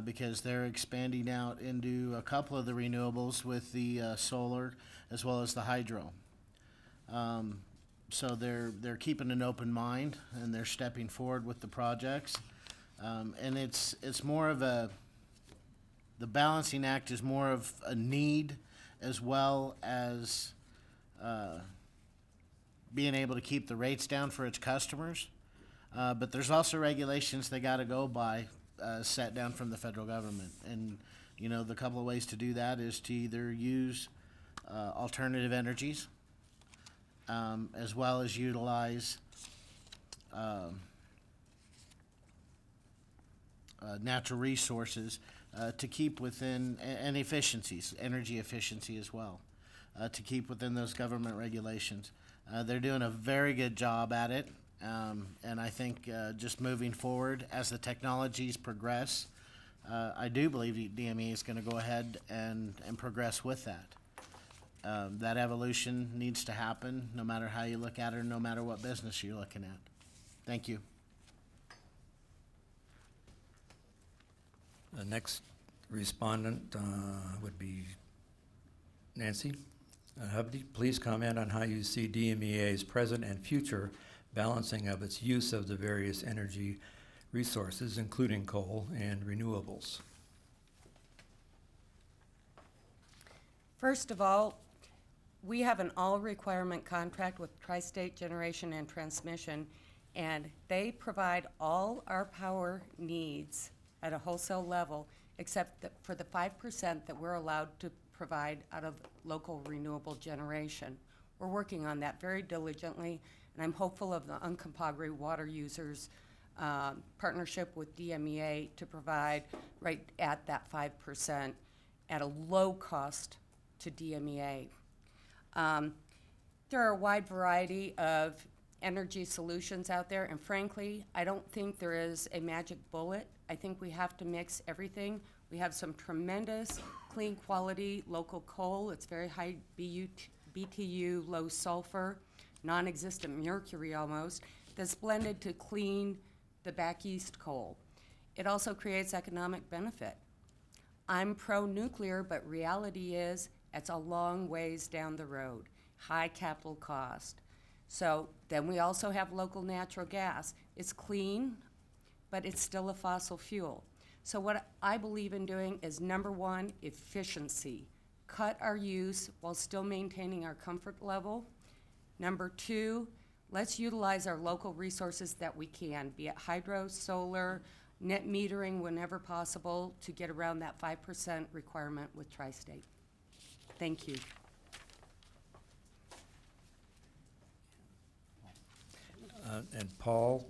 because they're expanding out into a couple of the renewables with the solar as well as the hydro. So they're keeping an open mind and they're stepping forward with the projects. And it's more of the balancing act is more of a need as well as being able to keep the rates down for its customers. But there's also regulations they got to go by set down from the federal government. And, you know, the couple of ways to do that is to either use alternative energies as well as utilize natural resources to keep within, and efficiencies, energy efficiency as well, to keep within those government regulations. They're doing a very good job at it, and I think just moving forward as the technologies progress, I do believe DME is going to go ahead and progress with that. That evolution needs to happen no matter how you look at it or no matter what business you're looking at. Thank you. The next respondent would be Nancy Hubdy. Please comment on how you see DMEA's present and future balancing of its use of the various energy resources, including coal and renewables. First of all, we have an all-requirement contract with Tri-State Generation and Transmission, and they provide all our power needs at a wholesale level, except for the 5% that we're allowed to provide out of local renewable generation. We're working on that very diligently, And I'm hopeful of the Uncompahgre water users partnership with DMEA to provide right at that 5% at a low cost to DMEA. There are a wide variety of energy solutions out there, and frankly, I don't think there is a magic bullet. I think we have to mix everything. We have some tremendous clean quality local coal. It's very high BTU, low sulfur, non-existent mercury almost, that's blended to clean the back east coal. It also creates economic benefit. I'm pro-nuclear, but reality is it's a long ways down the road, high capital cost. So then we also have local natural gas. It's clean, but it's still a fossil fuel. So what I believe in doing is, number one, efficiency. Cut our use while still maintaining our comfort level. Number two, let's utilize our local resources that we can, be it hydro, solar, net metering whenever possible, to get around that 5% requirement with Tri-State. Thank you. And Paul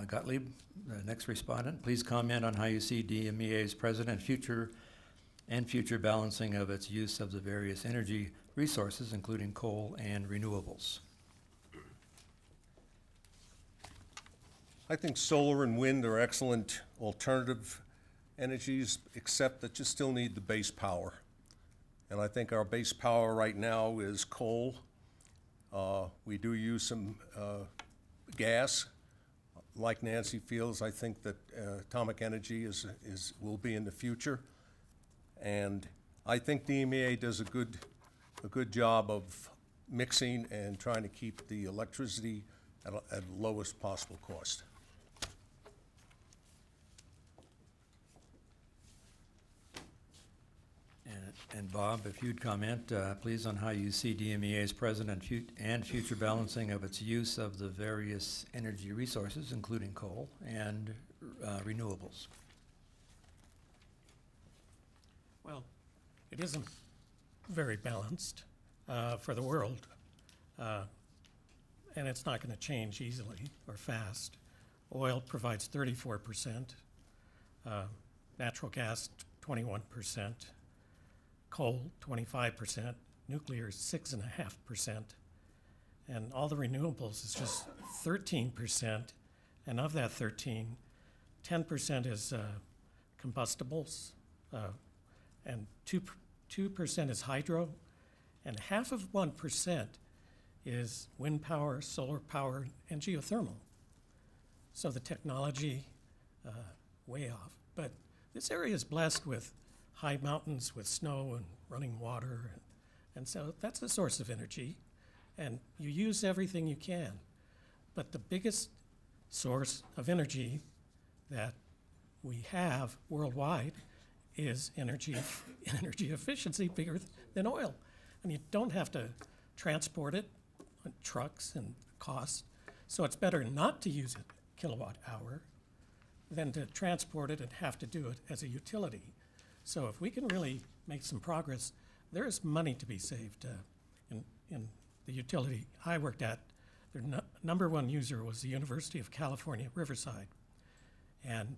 Gottlieb, the next respondent, please comment on how you see DMEA's present and future balancing of its use of the various energy resources, including coal and renewables. I think solar and wind are excellent alternative energies, except that you still need the base power. And I think our base power right now is coal. We do use some gas. Like Nancy feels, I think that atomic energy will be in the future. And I think DMEA does a good job of mixing and trying to keep the electricity at lowest possible cost. And Bob, if you'd comment, please, on how you see DMEA's present and future balancing of its use of the various energy resources, including coal and renewables. Well, it isn't very balanced for the world, and it's not going to change easily or fast. Oil provides 34%, natural gas 21%, coal 25%, nuclear is 6.5%, and all the renewables is just 13%, and of that 10% is combustibles, and 2% is hydro, and half of 1% is wind power, solar power, and geothermal. So the technology, way off. But this area is blessed with high mountains with snow and running water, and so that's a source of energy, and you use everything you can. But the biggest source of energy that we have worldwide is energy efficiency bigger than oil. And you don't have to transport it on trucks and costs, so it's better not to use it kilowatt hour than to transport it and have to do it as a utility. So if we can really make some progress, there is money to be saved in the utility I worked at. Their number one user was the University of California, Riverside, and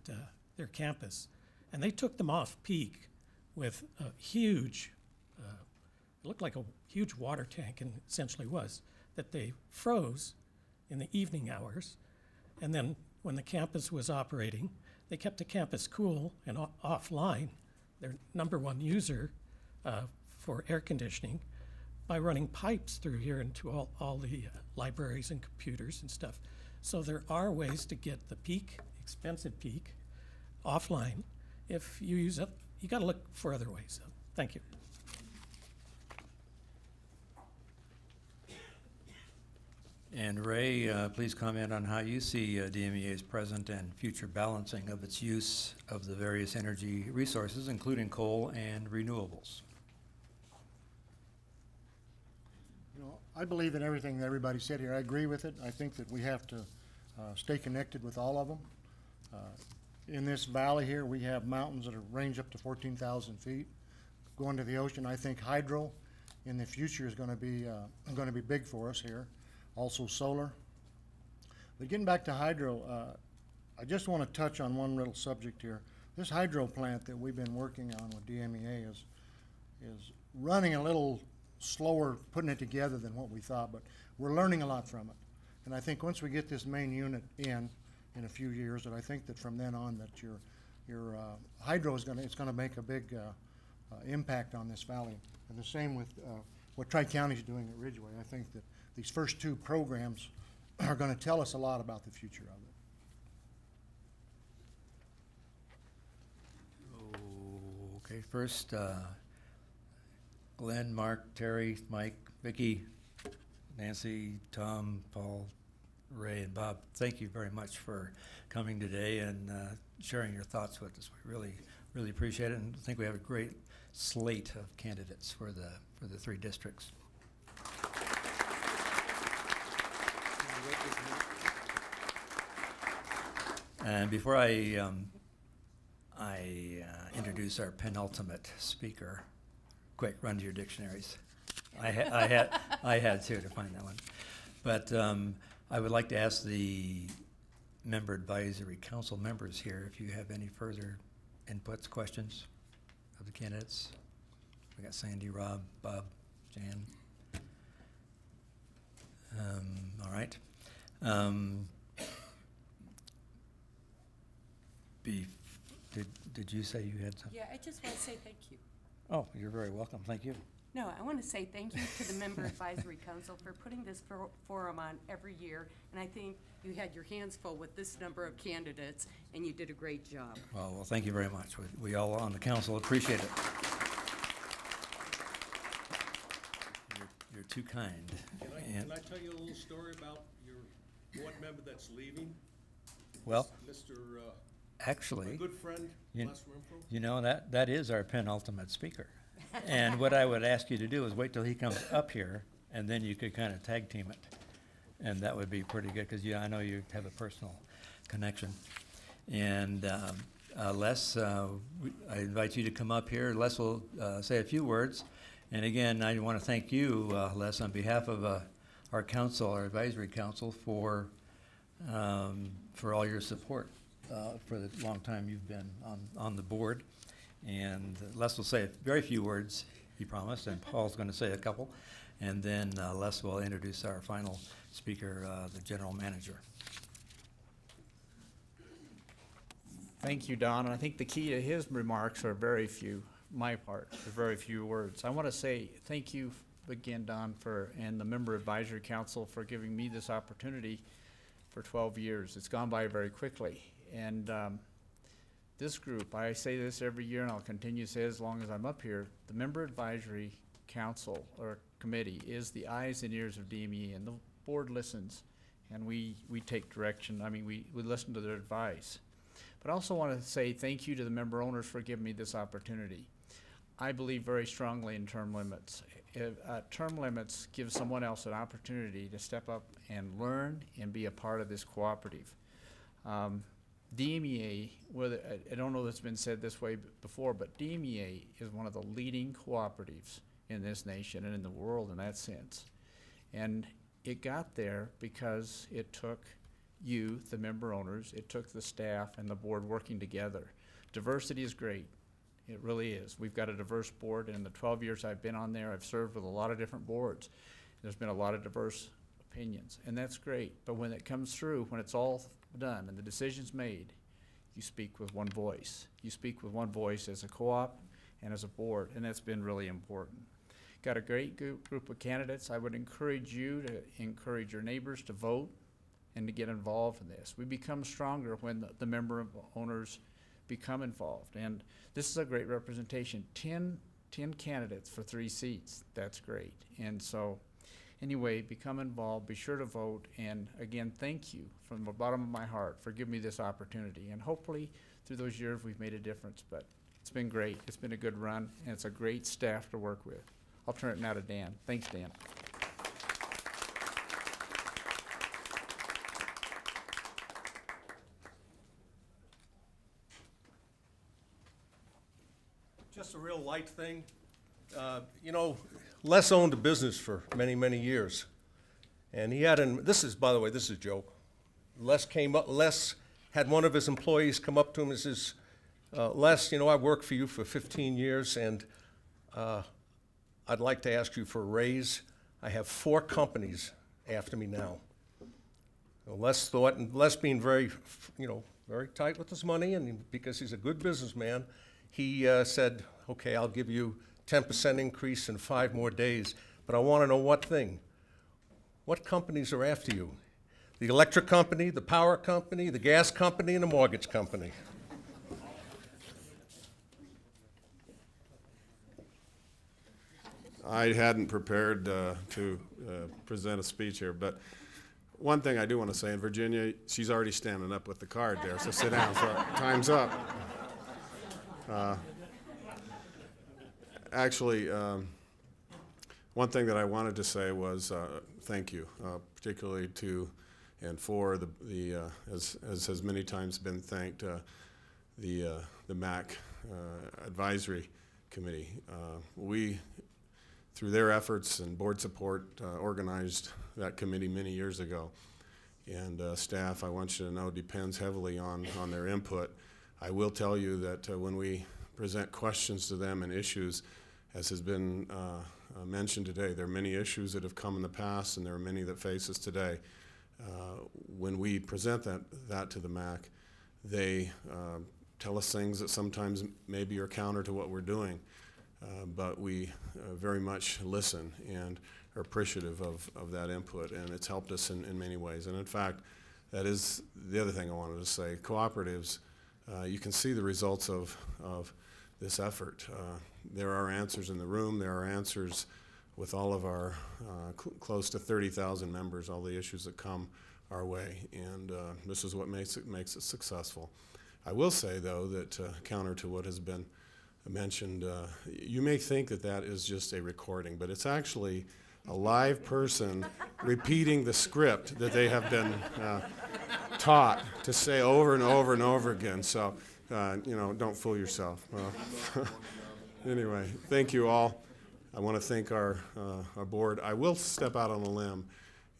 their campus. And they took them off peak with a huge, it looked like a huge water tank, and essentially was, that they froze in the evening hours. And then when the campus was operating, they kept the campus cool and offline, their number one user for air conditioning, by running pipes through here into all the libraries and computers and stuff. So there are ways to get the peak, expensive peak, offline. If you use it, you got to look for other ways. So, thank you. And Ray, please comment on how you see DMEA's present and future balancing of its use of the various energy resources, including coal and renewables. You know, I believe in everything that everybody said here. I agree with it. I think that we have to stay connected with all of them. In this valley here, we have mountains that range up to 14,000 feet. Going to the ocean, I think hydro in the future is going to be big for us here. Also solar. But getting back to hydro, I just want to touch on one little subject here. This hydro plant that we've been working on with DMEA is running a little slower putting it together than what we thought, but we're learning a lot from it. And I think once we get this main unit in a few years, that I think that from then on that your hydro is it's gonna make a big impact on this valley. And the same with what Tri-County is doing at Ridgeway. I think that these first two programs are gonna tell us a lot about the future of it. Okay, first, Glenn, Mark, Terry, Mike, Vicki, Nancy, Tom, Paul, Ray, and Bob, thank you very much for coming today and sharing your thoughts with us. We really, really appreciate it, and I think we have a great slate of candidates for the three districts. And before I introduce our penultimate speaker, quick, run to your dictionaries. I had to find that one. But I would like to ask the member advisory council members here if you have any further inputs, questions of the candidates. We got Sandy, Rob, Bob, Jan. All right. Did you say you had something? Yeah, I just want to say thank you. Oh, you're very welcome. Thank you. No, I want to say thank you to the Member Advisory Council for putting this forum on every year. And I think you had your hands full with this number of candidates, and you did a great job. Well, thank you very much. We all on the council appreciate it. You're too kind. Can I tell you a little story about your board member that's leaving? Well, Mr. actually, my good friend, you, Les Renfro. you know, that is our penultimate speaker. And what I would ask you to do is wait till he comes up here, and then you could kind of tag team it. And that would be pretty good, because I know you have a personal connection. And Les, I invite you to come up here. Les will say a few words. And again, I want to thank you, Les, on behalf of our council, our advisory council, for all your support for the long time you've been on the board. And Les will say very few words, he promised, and Paul's going to say a couple. And then Les will introduce our final speaker, the general manager. Thank you, Don. And I think the key to his remarks are very few, my part, are very few words. I want to say thank you again, Don, and the Member Advisory Council for giving me this opportunity for 12 years. It's gone by very quickly. And this group, I say this every year and I'll continue to say it as long as I'm up here, the Member Advisory Council or Committee is the eyes and ears of DME, and the board listens and we take direction. I mean, we listen to their advice. But I also want to say thank you to the member owners for giving me this opportunity. I believe very strongly in term limits. Term limits give someone else an opportunity to step up and learn and be a part of this cooperative. DMEA, I don't know if it's been said this way before, but DMEA is one of the leading cooperatives in this nation and in the world in that sense. And it got there because it took you, the member owners, it took the staff and the board working together. Diversity is great. It really is. We've got a diverse board, and in the 12 years I've been on there, I've served with a lot of different boards. There's been a lot of diverse opinions, and that's great. But when it comes through, when it's all done and the decision's made, you speak with one voice. You speak with one voice as a co-op and as a board, and that's been really important. Got a great group of candidates. I would encourage you to encourage your neighbors to vote and to get involved in this. We become stronger when the member owners become involved, and this is a great representation. 10 candidates for 3 seats. That's great. And so anyway, become involved, be sure to vote, and again, thank you from the bottom of my heart for giving me this opportunity. And hopefully through those years we've made a difference, but it's been great. It's been a good run, and it's a great staff to work with. I'll turn it now to Dan. Thanks, Dan. Just a real light thing. You know, Les owned a business for many, many years. And he had, this is, by the way, this is a joke. Les had one of his employees come up to him and says, Les, you know, I worked for you for 15 years, and I'd like to ask you for a raise. I have 4 companies after me now. So Les thought, and Les being very, very tight with his money, and because he's a good businessman, he said, okay, I'll give you 10% increase in 5 more days, but I want to know what thing. What companies are after you? The electric company, the power company, the gas company, and the mortgage company. I hadn't prepared to present a speech here, but one thing I do want to say, in Virginia, she's already standing up with the card there, so sit down. So time's up. Actually, one thing that I wanted to say was thank you, particularly to and for the as has many times been thanked, the MAC Advisory Committee. We, through their efforts and board support, organized that committee many years ago. And staff, I want you to know, depends heavily on their input. I will tell you that when we present questions to them and issues, as has been mentioned today, there are many issues that have come in the past, and there are many that face us today. When we present that to the MAC, they tell us things that sometimes maybe are counter to what we're doing. But we very much listen and are appreciative of that input, and it's helped us in many ways. And in fact, that is the other thing I wanted to say. Cooperatives, you can see the results of this effort. There are answers in the room. There are answers with all of our close to 30,000 members, all the issues that come our way, and this is what makes it successful. I will say, though, that counter to what has been mentioned, you may think that is just a recording, but it's actually a live person repeating the script that they have been taught to say over and over and over again. So, don't fool yourself. Anyway, thank you all. I want to thank our board. I will step out on a limb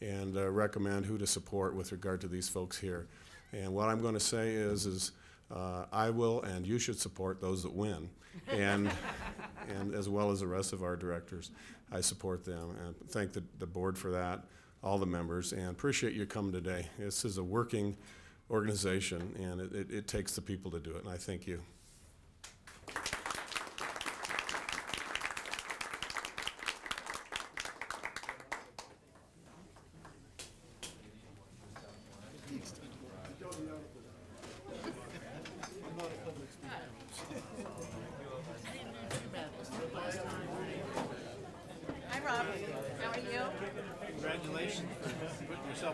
and recommend who to support with regard to these folks here. And what I'm going to say is I will, and you should support those that win, and as well as the rest of our directors. I support them, and thank the board for that, all the members, and appreciate you coming today. This is a working organization, and it takes the people to do it, and I thank you. Hi, Rob. How are you? Congratulations for putting yourself